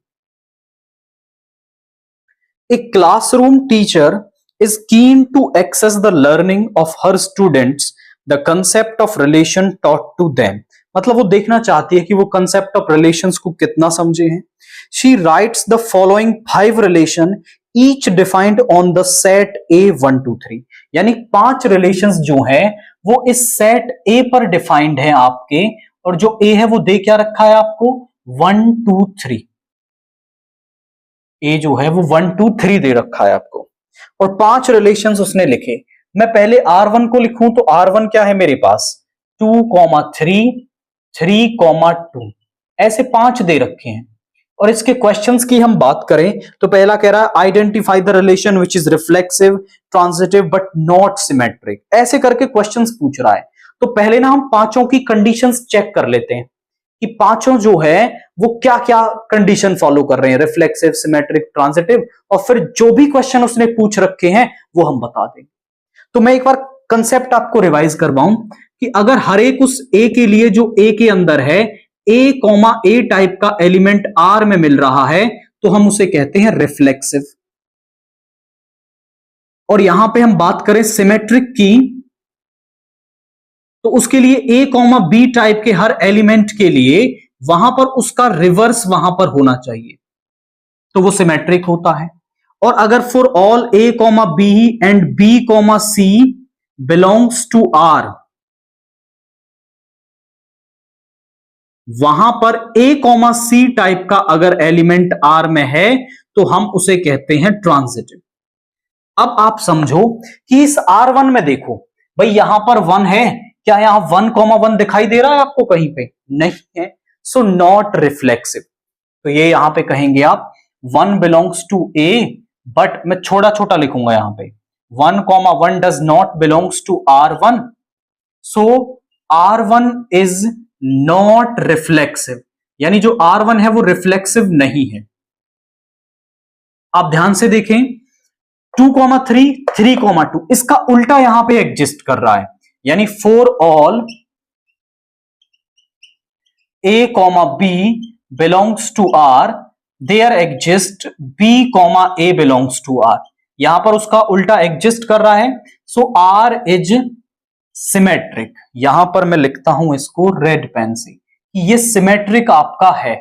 A classroom teacher is keen to access the learning of her students the concept of relation taught to them। मतलब वो देखना चाहती है कि वो concept of relations को कितना समझे हैं। She writes the following 5 relation each defined on the set A 1 2 3। यानी 5 relations जो हैं वो इस set A पर डिफाइंड है आपके, और जो A है वो दे क्या रखा है आपको 1 2 3। A जो है वो 1 2 3 दे रखा है आपको, और 5 रिलेशंस उसने लिखे। मैं पहले R1 को लिखूं तो R1 क्या है मेरे पास 2, 3, 3, 2, ऐसे 5 दे रखे हैं। और इसके क्वेश्चंस की हम बात करें तो पहला कह रहा है identify the relation which is reflexive, transitive but not symmetric. ऐसे करके क्वेश्चंस पूछ रहा है। तो पहले ना हम पांचों की कंडीशंस चेक कर लेते हैं कि पांचों जो है वो क्या क्या कंडीशन फॉलो कर रहे हैं, रिफ्लेक्सिव, सिमेट्रिक, ट्रांजिटिव, और फिर जो भी क्वेश्चन उसने पूछ रखे हैं वो हम बता देंगे। तो मैं एक बार कंसेप्ट आपको रिवाइज करवाऊं कि अगर हर एक उस ए के लिए जो ए के अंदर है ए टाइप का एलिमेंट आर में मिल रहा है तो हम उसे कहते हैं रिफ्लेक्सिव। और यहां पे हम बात करें सिमेट्रिक की तो उसके लिए ए बी टाइप के हर एलिमेंट के लिए वहां पर उसका रिवर्स वहां पर होना चाहिए, तो वो सिमेट्रिक होता है। और अगर for all A B and B C belongs to R, वहां पर ए सी टाइप का अगर एलिमेंट आर में है तो हम उसे कहते हैं ट्रांजिटिव। अब आप समझो कि इस R1 में देखो भाई यहां पर 1 है, क्या यहां 1,1 दिखाई दे रहा है आपको कहीं पे? नहीं है, सो नॉट रिफ्लेक्सिव। तो ये यहां पे कहेंगे आप 1 बिलोंग्स टू ए, बट मैं छोटा छोटा लिखूंगा यहां पे 1,1 does not belongs to R1, so R1 is not reflexive. यानी जो R1 है वो रिफ्लेक्सिव नहीं है। आप ध्यान से देखें 2,3, 3,2 इसका उल्टा यहां पे एग्जिस्ट कर रहा है। यानी for all A, B belongs to R, there exist B, A belongs to R। यहां पर उसका उल्टा एग्जिस्ट कर रहा है, सो R इज सिमेट्रिक। यहां पर मैं लिखता हूं इसको रेड पेन से कि ये सिमेट्रिक आपका है।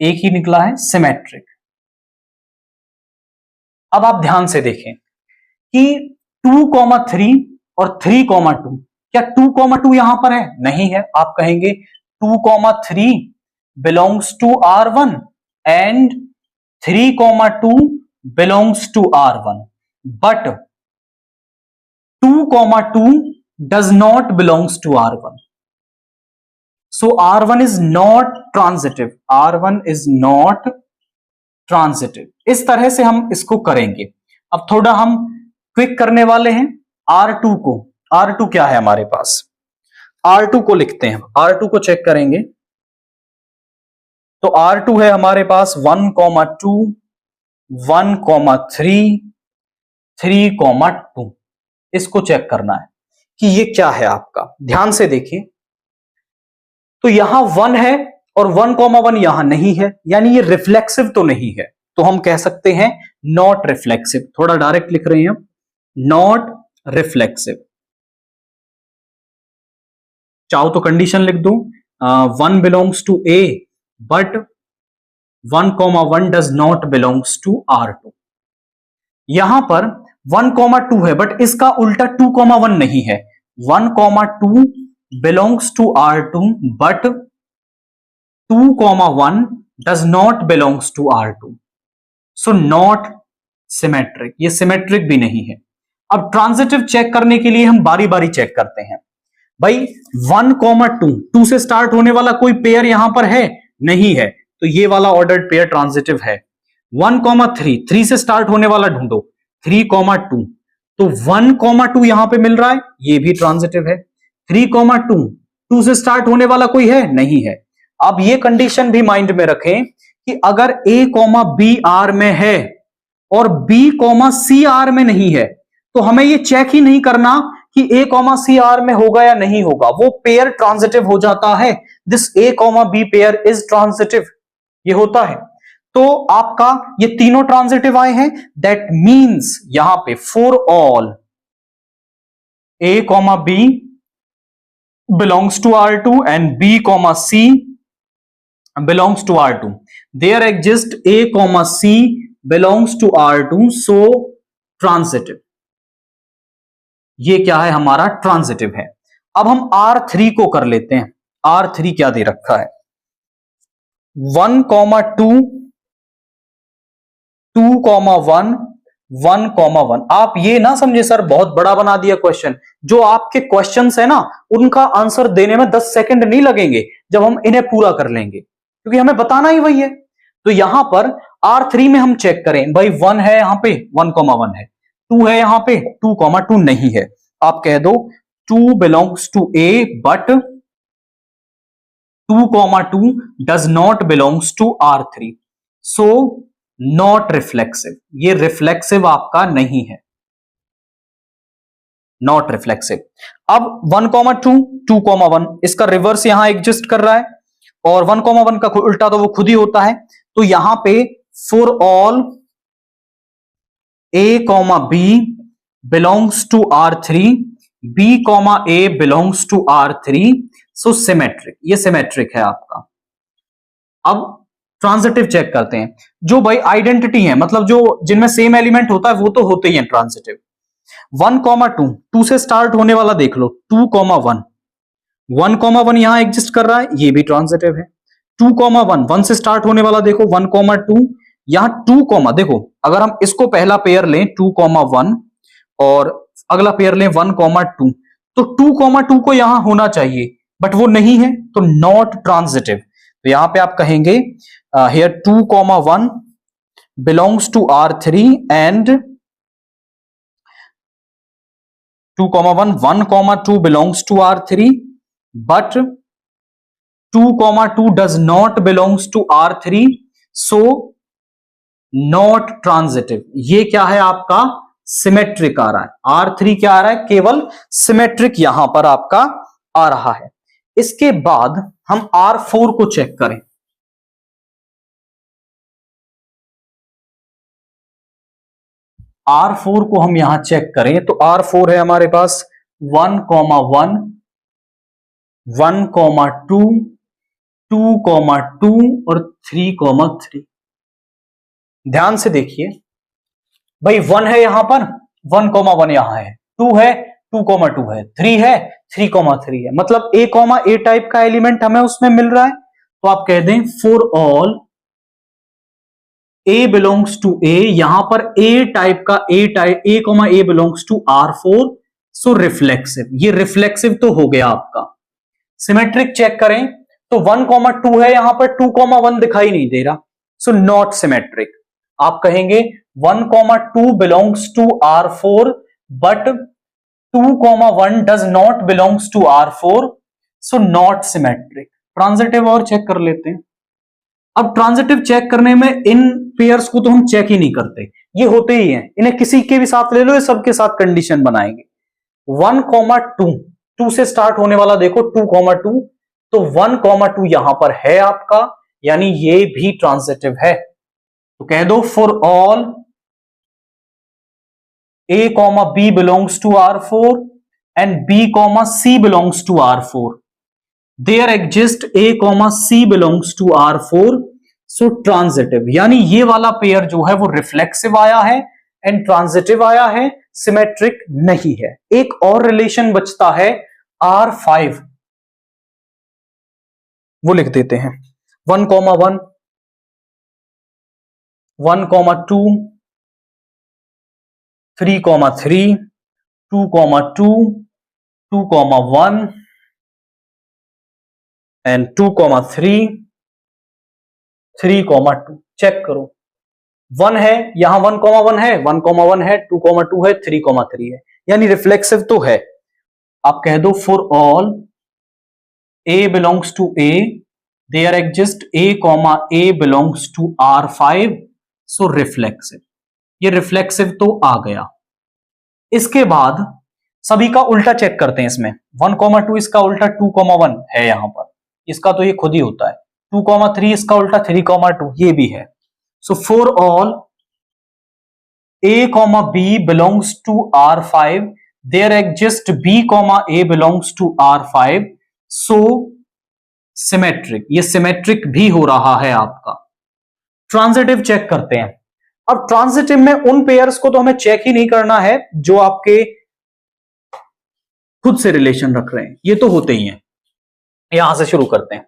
एक ही निकला है सिमेट्रिक। अब आप ध्यान से देखें कि 2,3 और 3,2, क्या 2,2 यहां पर है? नहीं है। आप कहेंगे 2,3 belongs to R1 and 3,2 belongs to R1, but 2,2 does not belongs to R1, so R1 is not transitive. R1 is not transitive. इस तरह से हम इसको करेंगे। अब थोड़ा हम क्विक करने वाले हैं R2 को। R2 क्या है हमारे पास? R2 को लिखते हैं, R2 को चेक करेंगे तो R2 है हमारे पास 1,2, 1,3, 3,2। इसको चेक करना है कि ये क्या है आपका। ध्यान से देखिए तो यहां 1 है और 1,1 यहां नहीं है, यानी ये रिफ्लेक्सिव तो नहीं है, तो हम कह सकते हैं नॉट रिफ्लेक्सिव। थोड़ा डायरेक्ट लिख रहे हैं हम, नॉट रिफ्लेक्सिव। चाहो तो कंडीशन लिख दो 1 belongs to A but 1,1 does not belongs to R2। यहां पर 1,2 है बट इसका उल्टा 2,1 नहीं है। 1,2 belongs to R2 but 2,1 does not belongs to R2, so not symmetric. ये सिमेट्रिक भी नहीं है। अब ट्रांजिटिव चेक करने के लिए हम बारी बारी चेक करते हैं। भाई 1,2 से स्टार्ट होने वाला कोई पेयर यहां पर है? नहीं है, तो ये वाला ऑर्डर्ड पेयर ट्रांजिटिव है। 1,3 3 से स्टार्ट होने वाला ढूंढो, 3,2 तो 1,2 यहां पे मिल रहा है, ये भी ट्रांजिटिव है। 3,2 2 से स्टार्ट होने वाला कोई है नहीं है। अब ये कंडीशन भी माइंड में रखें कि अगर a, b R में है और b, c R में नहीं है तो हमें ये चेक ही नहीं करना कि a, c R में होगा या नहीं होगा, वो पेयर ट्रांजिटिव हो जाता है। This a, b pair is transitive, ये होता है। तो आपका ये तीनों ट्रांजिटिव आए हैं, दैट मींस यहां पे for all a, b belongs to R2 and b, c belongs to R2, there exists a, c belongs to R2, so transitive, ये क्या है हमारा ट्रांजिटिव है। अब हम R3 को कर लेते हैं। R3 क्या दे रखा है, 1,2 2,1 1,1। आप ये ना समझे सर बहुत बड़ा बना दिया क्वेश्चन, जो आपके क्वेश्चंस है ना उनका आंसर देने में 10 सेकंड नहीं लगेंगे जब हम इन्हें पूरा कर लेंगे, क्योंकि हमें बताना ही वही है। तो यहां पर R3 में हम चेक करें, भाई 1 है यहां पे 1,1 है, 2 है यहां पे 2,2 नहीं है। आप कह दो 2 belongs to A but 2,2 does not belongs to R3, so not reflexive, ये रिफ्लेक्सिव आपका नहीं है, नॉट रिफ्लेक्सिव। अब 1,2 2,1 इसका रिवर्स यहां एग्जिस्ट कर रहा है, और 1,1 का उल्टा तो वो खुद ही होता है। तो यहां पे for all a, b belongs to R3, b, a belongs to R3, so symmetric, ये सिमेट्रिक है आपका। अब ट्रांजिटिव चेक करते हैं, जो भाई आइडेंटिटी है, मतलब जो जिनमें सेम एलिमेंट होता है वो तो होते ही हैं ट्रांजिटिव। 1,2 2 से स्टार्ट होने वाला देख लो, 2,1 1,1 यहां एग्जिस्ट कर रहा है, ये भी ट्रांजिटिव है। 2,1 1 से स्टार्ट होने वाला देखो 1,2 यहां 2, देखो अगर हम इसको पहला पेयर लें 2,1 और अगला पेयर लें 1,2 तो 2,2 को यहां होना चाहिए, बट वो नहीं है, तो नॉट ट्रांजिटिव। तो यहां पे आप कहेंगे here 2,1 belongs to R3 and 2,1 1,2 belongs to R3 but 2,2 does not belongs to R3, so not transitive। ये क्या है आपका सिमेट्रिक आ रहा है। R3 क्या आ रहा है, केवल सिमेट्रिक यहां पर आपका आ रहा है। इसके बाद हम R4 को चेक करें। R4 को हम यहां चेक करें तो R4 है हमारे पास 1,1 1,2 2,2 और 3,3। ध्यान से देखिए भाई 1 है यहां पर, 1,1 यहां है, 2 है 2,2 है, 3 है 3,3 है, मतलब A, टाइप का एलिमेंट हमें उसमें मिल रहा है। तो आप कह दें for all A belongs to A, यहां पर A टाइप का A, belongs to R4, so reflexive, ये रिफ्लेक्सिव तो हो गया आपका। सिमेट्रिक चेक करें तो 1,2 है यहां पर, 2,1 दिखाई नहीं दे रहा, सो नॉट सिमेट्रिक। आप कहेंगे 1,2 belongs to R4 but 2,1 does not belongs to R4, so not symmetric. Transitive और चेक कर लेते हैं। अब ट्रांजिटिव चेक करने में इन पेयर्स को तो हम चेक ही नहीं करते, ये होते ही हैं, इन्हें किसी के भी साथ ले लो, ये सबके साथ कंडीशन बनाएंगे। 1,2 2 से स्टार्ट होने वाला देखो 2,2 तो 1,2 यहां पर है आपका, यानी ये भी ट्रांजिटिव है। तो कह दो for all A, B belongs to R4 and B, C belongs to R4, there exists A, C belongs to R4, so transitive। यानी ये वाला पेयर जो है वो रिफ्लेक्सिव आया है एंड ट्रांजिटिव आया है, सिमेट्रिक नहीं है। एक और रिलेशन बचता है R5, वो लिख देते हैं 1,1 1,2 3,3 2,2 2,1 and 2,3 3,2 चेक करो। 1 है यहां, 1,1 है, 1,1 है, 2,2 है, 3,3 है, यानी रिफ्लेक्सिव तो है। आप कह दो for all A belongs to A, there exists A belongs to R5, so reflexive। ये रिफ्लेक्सिव तो आ गया। इसके बाद सभी का उल्टा चेक करते हैं इसमें। 1,2 इसका उल्टा 2,1 है यहां पर, इसका तो ये खुद ही होता है। 2,3 इसका उल्टा 3,2 ये भी है। So for all A, B belongs to R5, there exists B, A belongs to R5, so symmetric. ये सिमेट्रिक भी हो रहा है आपका। ट्रांजिटिव चेक करते हैं। अब ट्रांजिटिव में उन पेयर्स को तो हमें चेक ही नहीं करना है जो आपके खुद से रिलेशन रख रहे हैं, ये तो होते ही हैं। यहां से शुरू करते हैं।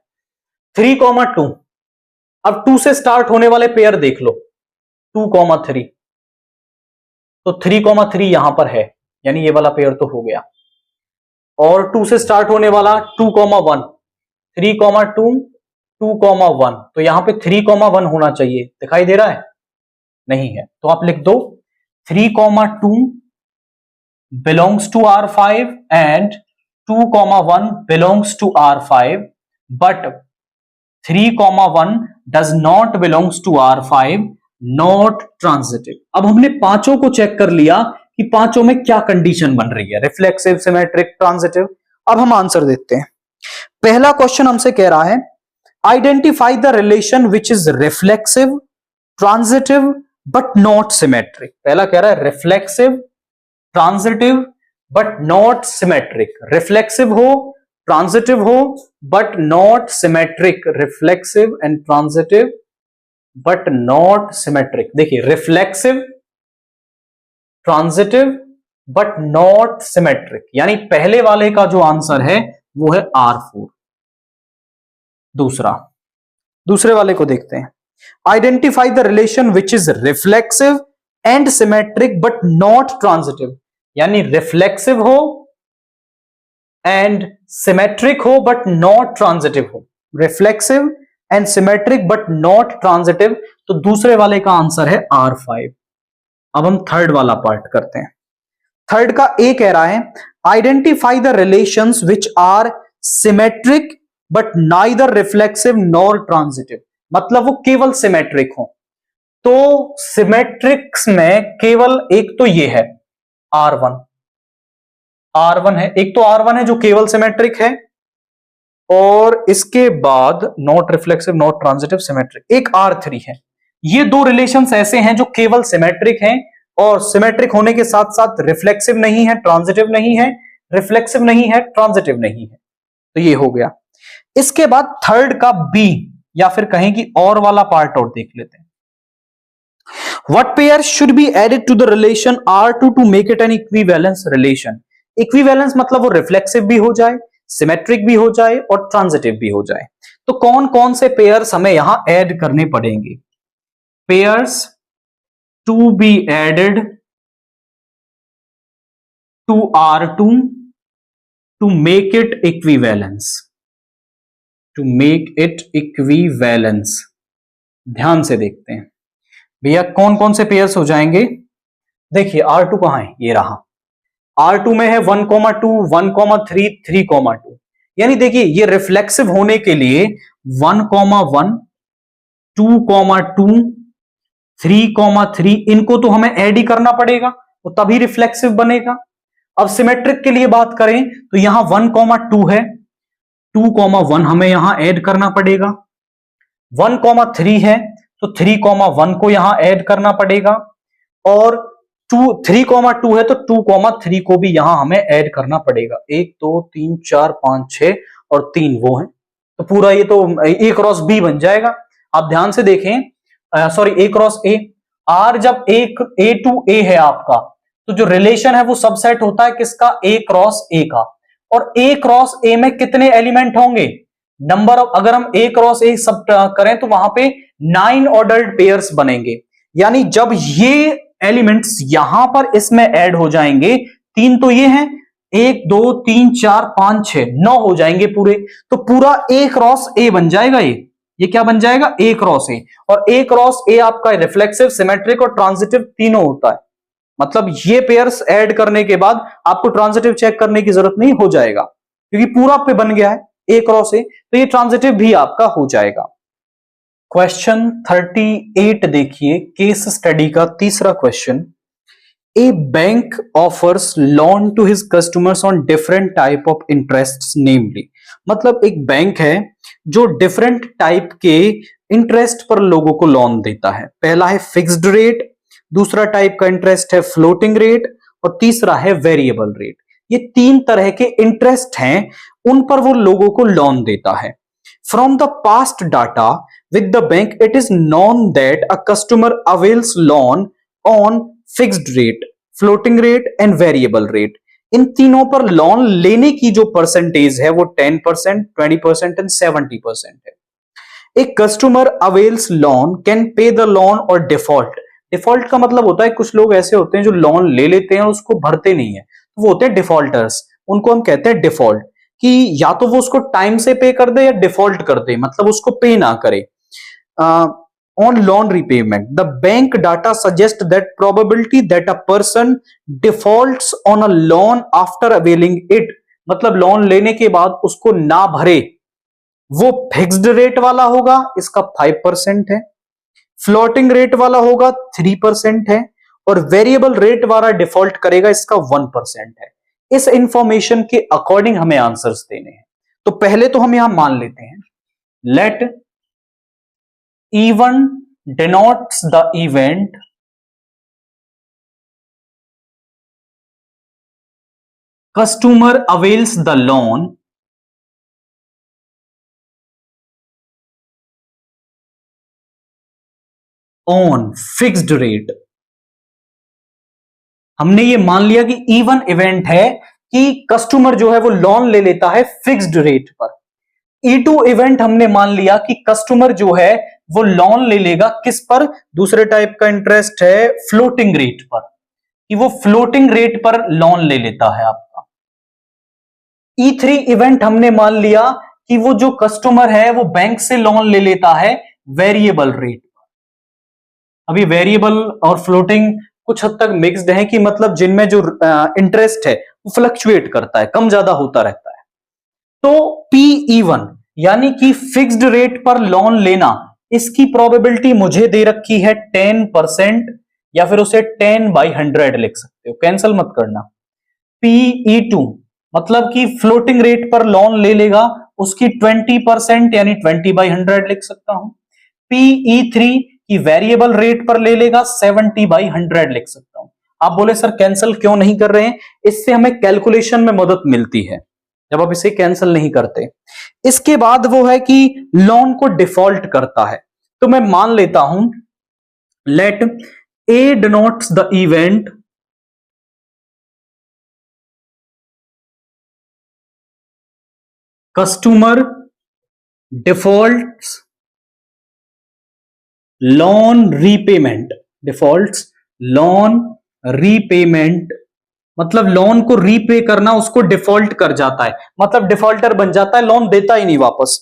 3,2, अब 2 से स्टार्ट होने वाले पेयर देख लो, 2,3, तो 3,3 यहां पर है, यानी ये वाला पेयर तो हो गया। और 2 से स्टार्ट होने वाला 2,1, 3,2, 2,1, तो यहां पे 3,1 होना चाहिए। दिखाई दे रहा है? नहीं है, तो आप लिख दो 3,2 belongs to R5 and 2,1 belongs to R5, but 3,1 does not belongs to R5, not transitive। अब हमने पांचों को चेक कर लिया कि पांचों में क्या कंडीशन बन रही है, रिफ्लेक्सिव, सिमेट्रिक, ट्रांजिटिव। अब हम आंसर देखते हैं। पहला क्वेश्चन हमसे कह रहा है identify the relation which is reflexive, transitive but not symmetric. पहला कह रहा है reflexive, transitive but not symmetric. Reflexive हो, ट्रांजिटिव हो but not symmetric. Reflexive and transitive but not symmetric. देखिए reflexive, transitive but not symmetric, यानी पहले वाले का जो आंसर है वो है R4। दूसरे वाले को देखते हैं। Identify the relation which is reflexive and symmetric but not transitive, यानी रिफ्लेक्सिव हो एंड सिमेट्रिक हो बट नॉट ट्रांजिटिव हो। Reflexive and symmetric but not transitive, तो दूसरे वाले का आंसर है R5। अब हम थर्ड वाला पार्ट करते हैं। थर्ड का ए कह रहा है identify the relations which are symmetric but neither reflexive nor transitive, मतलब वो केवल सिमेट्रिक हो। तो सिमेट्रिक्स में केवल एक तो ये है R1 है, एक तो R1 है जो केवल सिमेट्रिक है, और इसके बाद not reflexive, not transitive, symmetric, एक R3 है। ये दो रिलेशंस ऐसे हैं जो केवल सिमेट्रिक हैं, और सिमेट्रिक होने के साथ साथ रिफ्लेक्सिव नहीं है, ट्रांजिटिव नहीं है, रिफ्लेक्सिव नहीं है, ट्रांजिटिव नहीं है। तो ये हो गया। इसके बाद थर्ड का बी, या फिर कहें कि और वाला पार्ट और देख लेते हैं। What pair should be added to the relation R2 to make it an equivalence relation? Equivalence मतलब वो रिफ्लेक्सिव भी हो जाए, सिमेट्रिक भी हो जाए और ट्रांजिटिव भी हो जाए। तो कौन कौन से पेयर्स हमें यहां ऐड करने पड़ेंगे? Pairs to be added to R2 to make it equivalence, to make it equivalence. ध्यान से देखते हैं भैया कौन कौन से पेयर्स हो जाएंगे। देखिए R2 कहां है, ये रहा। R2 में है 1,2, 1,3, 3,2, यानी देखिए ये रिफ्लेक्सिव होने के लिए 1,1, 2,2, 3,3 इनको तो हमें ऐड ही करना पड़ेगा, तो तभी रिफ्लेक्सिव बनेगा। अब सिमेट्रिक के लिए बात करें तो यहां 1,2 है, 2,1 हमें यहां ऐड करना पड़ेगा, 1,3 है तो 3,1 को यहां ऐड करना पड़ेगा, और 3,2 है तो 2,3 को भी यहां हमें ऐड करना पड़ेगा। 1 2 3 4 5 6 और 3 वो है, तो पूरा ये तो A क्रॉस B बन जाएगा। आप ध्यान से देखें, sorry A cross A। R जब A टू A है आपका, तो जो रिलेशन है वो सबसेट होता है किसका? A क्रॉस A का। और A क्रॉस A में कितने एलिमेंट होंगे? नंबर ऑफ, अगर हम A क्रॉस A सब करें तो वहां पे 9 ऑर्डर्ड पेयर्स बनेंगे, यानी जब ये एलिमेंट्स यहां पर इसमें ऐड हो जाएंगे, 3 तो ये हैं, 1 2 3 4 5 6 9 हो जाएंगे पूरे, तो पूरा A क्रॉस A बन जाएगा ये। ये क्या बन जाएगा, ए क्रॉस ए। और ए क्रॉस ए आपका रिफ्लेक्सिव, सिमेट्रिक और ट्रांजिटिव तीनों होता है। मतलब ये पेयर्स ऐड करने के बाद आपको ट्रांजिटिव चेक करने की जरूरत नहीं, हो जाएगा क्योंकि पूरा पे बन गया है ए क्रॉस ए, तो ये ट्रांजिटिव भी आपका हो जाएगा। क्वेश्चन 38 देखिए, केस स्टडी का तीसरा question. A bank offers loan to his customers on different type of interest, namely, मतलब एक बैंक है जो डिफरेंट टाइप के इंटरेस्ट पर लोगों को लोन देता है। पहला है फिक्स्ड रेट, दूसरा टाइप का इंटरेस्ट है फ्लोटिंग रेट, और तीसरा है वेरिएबल रेट। ये तीन तरह के इंटरेस्ट हैं, उन पर वो लोगों को लोन देता है। From the past data with the bank it is known that a customer avails loan on fixed rate, floating rate and variable rate. इन तीनों पर लोन लेने की जो परसेंटेज है वो 10%, 20% एंड 70% है। एक customer avails loan can pay the loan और डिफॉल्ट। डिफॉल्ट का मतलब होता है कुछ लोग ऐसे होते हैं जो लोन ले लेते हैं और उसको भरते नहीं है, तो वो होते हैं डिफॉल्टर्स। उनको हम कहते हैं डिफॉल्ट, कि या तो वो उसको टाइम से पे कर दे या डिफॉल्ट कर दे, मतलब उसको पे ना करे। on loan repayment, the bank data suggests that probability that a person defaults on a loan after availing it, मतलब लोन लेने के बाद उसको ना भरे, वो फिक्स्ड रेट वाला होगा, इसका 5% है, फ्लोटिंग रेट वाला होगा 3% है, और वेरिएबल रेट वाला डिफॉल्ट करेगा, इसका 1% है। इस इंफॉर्मेशन के अकॉर्डिंग हमें आंसर्स देने हैं। तो पहले तो हम यहां मान लेते हैं, late E1 denotes the event customer avails the loan on fixed rate। हमने ये मान लिया कि E1 इवेंट है कि कस्टमर जो है वो लोन ले लेता है फिक्स्ड रेट पर। E2 इवेंट हमने मान लिया कि कस्टमर जो है वो लोन ले लेगा किस पर, दूसरे टाइप का इंटरेस्ट है फ्लोटिंग रेट पर, कि वो फ्लोटिंग रेट पर लोन ले लेता है आपका। E3 इवेंट हमने मान लिया कि वो जो कस्टमर है वो बैंक से लोन ले लेता है वेरिएबल रेट पर। अभी वेरिएबल और फ्लोटिंग कुछ हद तक मिक्स्ड है, कि मतलब जिनमें जो इंटरेस्ट है वो फ्लक्चुएट करता है, कम ज्यादा होता रहता है। तो PE1 यानी कि फिक्स्ड रेट पर लोन लेना, इसकी प्रोबेबिलिटी मुझे दे रखी है 10%, या फिर उसे 10/100 लिख सकते हो, कैंसिल मत करना। PE2 मतलब कि फ्लोटिंग रेट पर लोन ले लेगा, उसकी 20% यानी 20/100 लिख सकता हूं। PE3 की वेरिएबल रेट पर ले लेगा, 70/100 लिख सकता हूं। आप बोले सर कैंसिल क्यों नहीं कर रहे हैं, इससे हमें कैलकुलेशन में मदद मिलती है जब आप इसे कैंसिल नहीं करते। इसके बाद वो है कि लोन को डिफॉल्ट करता है, तो मैं मान लेता हूं let A denotes the event customer defaults loan repayment. Defaults loan repayment मतलब लोन को रीपे करना, उसको डिफॉल्ट कर जाता है, मतलब डिफॉल्टर बन जाता है, लोन देता ही नहीं वापस।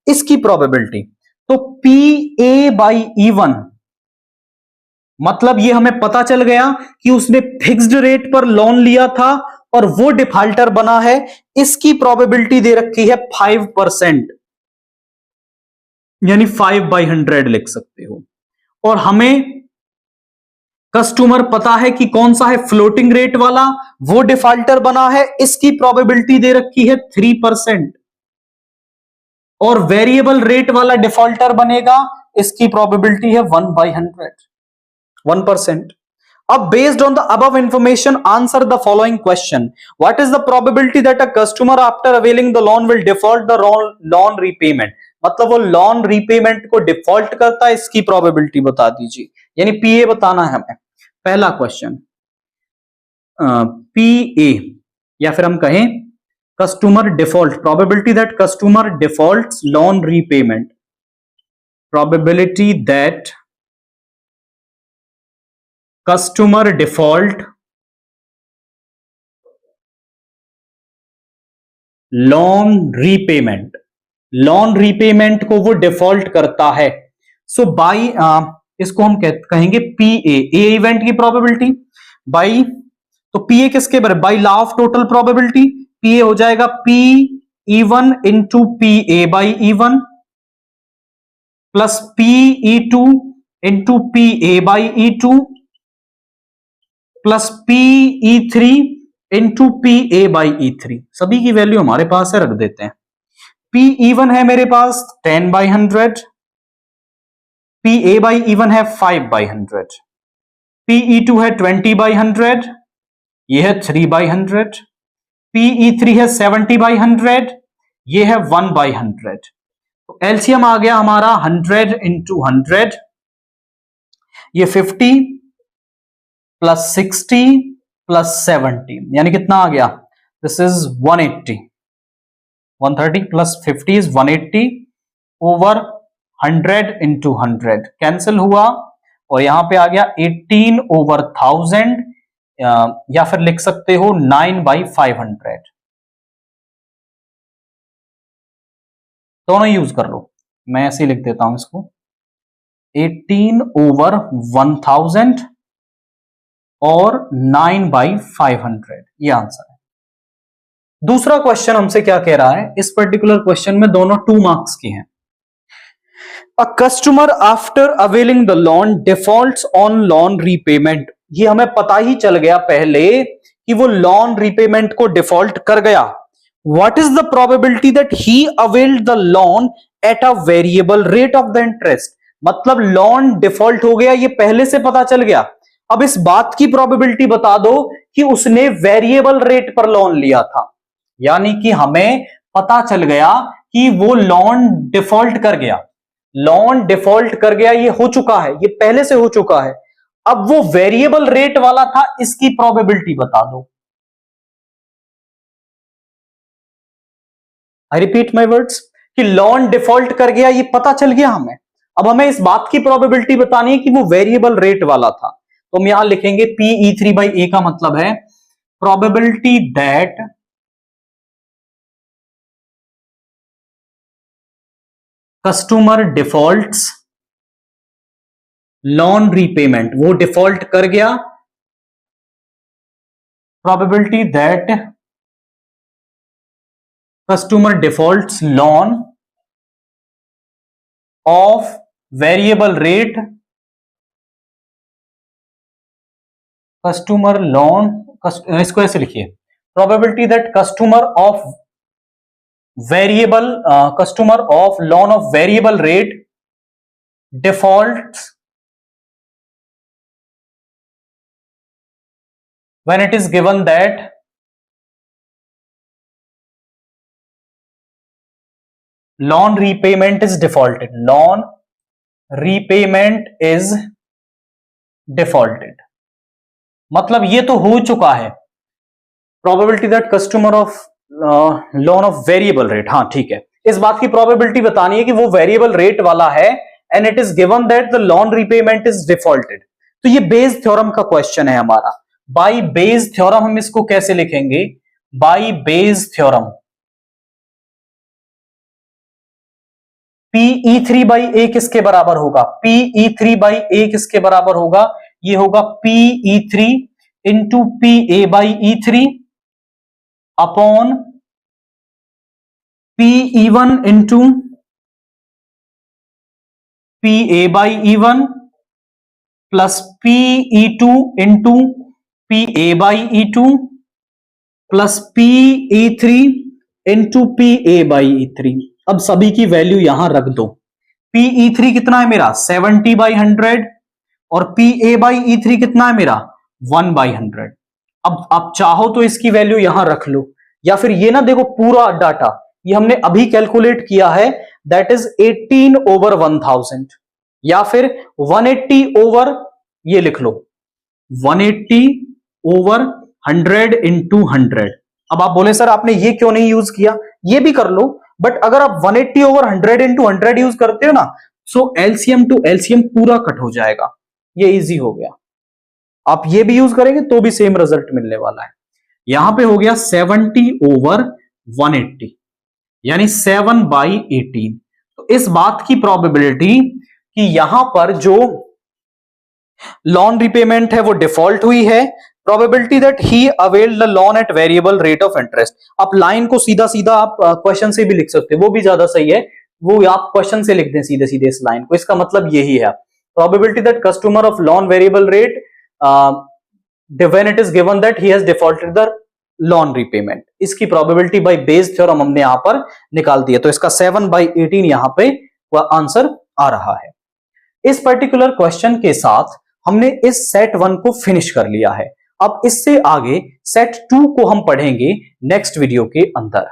इसकी प्रोबेबिलिटी तो PA/E1, मतलब ये हमें पता चल गया कि उसने फिक्स्ड रेट पर लोन लिया था और वो डिफॉल्टर बना है। इसकी प्रोबेबिलिटी दे रखी है 5%, यानी 5/100 लिख सकते हो। और हमें कस्टमर पता है कि कौन सा है फ्लोटिंग रेट वाला, वो डिफॉल्टर बना है, इसकी प्रोबेबिलिटी दे रखी है 3%। और वेरिएबल रेट वाला डिफॉल्टर बनेगा, इसकी प्रोबेबिलिटी है 1/100, 1%। अब based on the above information answer the following question. What is the probability that a customer after availing the loan will default the loan repayment, मतलब वो लोन रीपेमेंट को default करता है, इसकी प्रोबेबिलिटी बता दीजिए, यानी PA बताना है हमें। पहला क्वेश्चन PA, या फिर हम कहें customer default, probability that customer defaults loan repayment, probability that customer default loan repayment, loan repayment को वो डिफॉल्ट करता है। सो बाई इसको हम कहेंगे पी ए इवेंट की प्रोबेबिलिटी बाई, तो पी ए किसके बराबर, by law of total probability P A हो जाएगा P E one into P A by E one plus P E two into P A by E two plus P E three into P A by E three. सभी की value हमारे पास है, रख देते हैं। पी ई वन है मेरे पास 10/100, P A by E one है 5/100, पी ई टू है 20/100, ये है 3/100, पी ई थ्री है 70/100, ये है 1/100। तो एलसीएम आ गया हमारा 100 इंटू 100, ये 50 प्लस 60 प्लस 70 यानी कितना आ गया, this is 180। 130 plus 50 is 180 over 100 into 100 cancel हुआ और यहां पे आ गया 18/1000 या फिर लिख सकते हो 9/500। दोनों यूज कर लो, मैं ऐसे ही लिख देता हूं इसको 18/1000 और 9/500, ये आंसर है। दूसरा क्वेश्चन हमसे क्या कह रहा है, इस पर्टिकुलर क्वेश्चन में दोनों 2 मार्क्स के हैं। A customer after availing the loan defaults on loan repayment. ये हमें पता ही चल गया पहले कि वो लोन रीपेमेंट को डिफॉल्ट कर गया। What is the probability that he availed the loan at a variable rate of the interest. मतलब लोन डिफॉल्ट हो गया, ये पहले से पता चल गया। अब इस बात की प्रोबेबिलिटी बता दो कि उसने वेरिएबल रेट पर लोन लिया था, यानी कि हमें पता चल गया कि वो लोन डिफॉल्ट कर गया। लोन डिफॉल्ट कर गया, ये हो चुका है, ये पहले से हो चुका है। अब वो वेरिएबल रेट वाला था, इसकी प्रोबेबिलिटी बता दो। आई रिपीट माई वर्ड्स कि लोन डिफॉल्ट कर गया, ये पता चल गया हमें। अब हमें इस बात की प्रोबेबिलिटी बतानी है कि वो वेरिएबल रेट वाला था। तो हम यहां लिखेंगे पी ई थ्री बाई ए का मतलब है probability that customer defaults loan repayment, वो डिफॉल्ट कर गया। Probability that customer defaults loan of variable rate, customer loan, इसको ऐसे लिखिए probability that customer of variable customer of loan of variable rate defaults when it is given that loan repayment is defaulted, loan repayment is defaulted। मतलब ये तो हो चुका है। probability that customer of loan of variable rate, हाँ ठीक है, इस बात की probability बतानी है कि वो variable rate वाला है and it is given that the loan repayment is defaulted। तो ये बेस थ्योरम का क्वेश्चन है हमारा। बाई बेस थ्योरम हम इसको कैसे लिखेंगे, by Bayes theorem P E three by A किसके बराबर होगा, P E three by A किसके बराबर होगा, ये होगा P E three into P A by E three upon P E one into P A by E one plus P E two into P A by E two plus P E three into P A by E three. अब सभी की value यहां रख दो। P E three कितना है मेरा 70/100 और P A by E three कितना है मेरा 1/100। अब आप चाहो तो इसकी वैल्यू यहां रख लो, या फिर ये ना देखो पूरा डाटा ये हमने अभी कैलकुलेट किया है, दैट इज 18/1000 या फिर 180 ओवर, ये लिख लो 180/100 इंटू 100। अब आप बोले सर आपने ये क्यों नहीं यूज किया, ये भी कर लो, बट अगर आप 180/100 इंटू 100 यूज करते हो ना, सो एलसीएम टू एलसीएम पूरा कट हो जाएगा, ये इजी हो गया। आप ये भी यूज करेंगे तो भी सेम रिजल्ट मिलने वाला है। यहां पे हो गया 70/180। यानी 7/18। तो इस बात की प्रोबेबिलिटी कि यहां पर जो लोन रिपेमेंट है वो डिफॉल्ट हुई है, probability that he availed the loan eight variable rate of interest. आप लाइन को सीधा सीधा आप क्वेश्चन से भी लिख सकते हो, वो भी ज्यादा सही है, वो आप क्वेश्चन से लिख दें सीधे सीधे इस लाइन को। इसका मतलब यही है, probability that customer of loan variable rate when it is given that he has defaulted the loan repayment, इसकी प्रोबेबिलिटी बाय बेस थ्योरम हमने यहां पर निकाल दिया। तो इसका 7/18 यहां पे आंसर आ रहा है। इस पर्टिकुलर क्वेश्चन के साथ हमने इस सेट 1 को फिनिश कर लिया है। अब इससे आगे सेट 2 को हम पढ़ेंगे नेक्स्ट वीडियो के अंदर।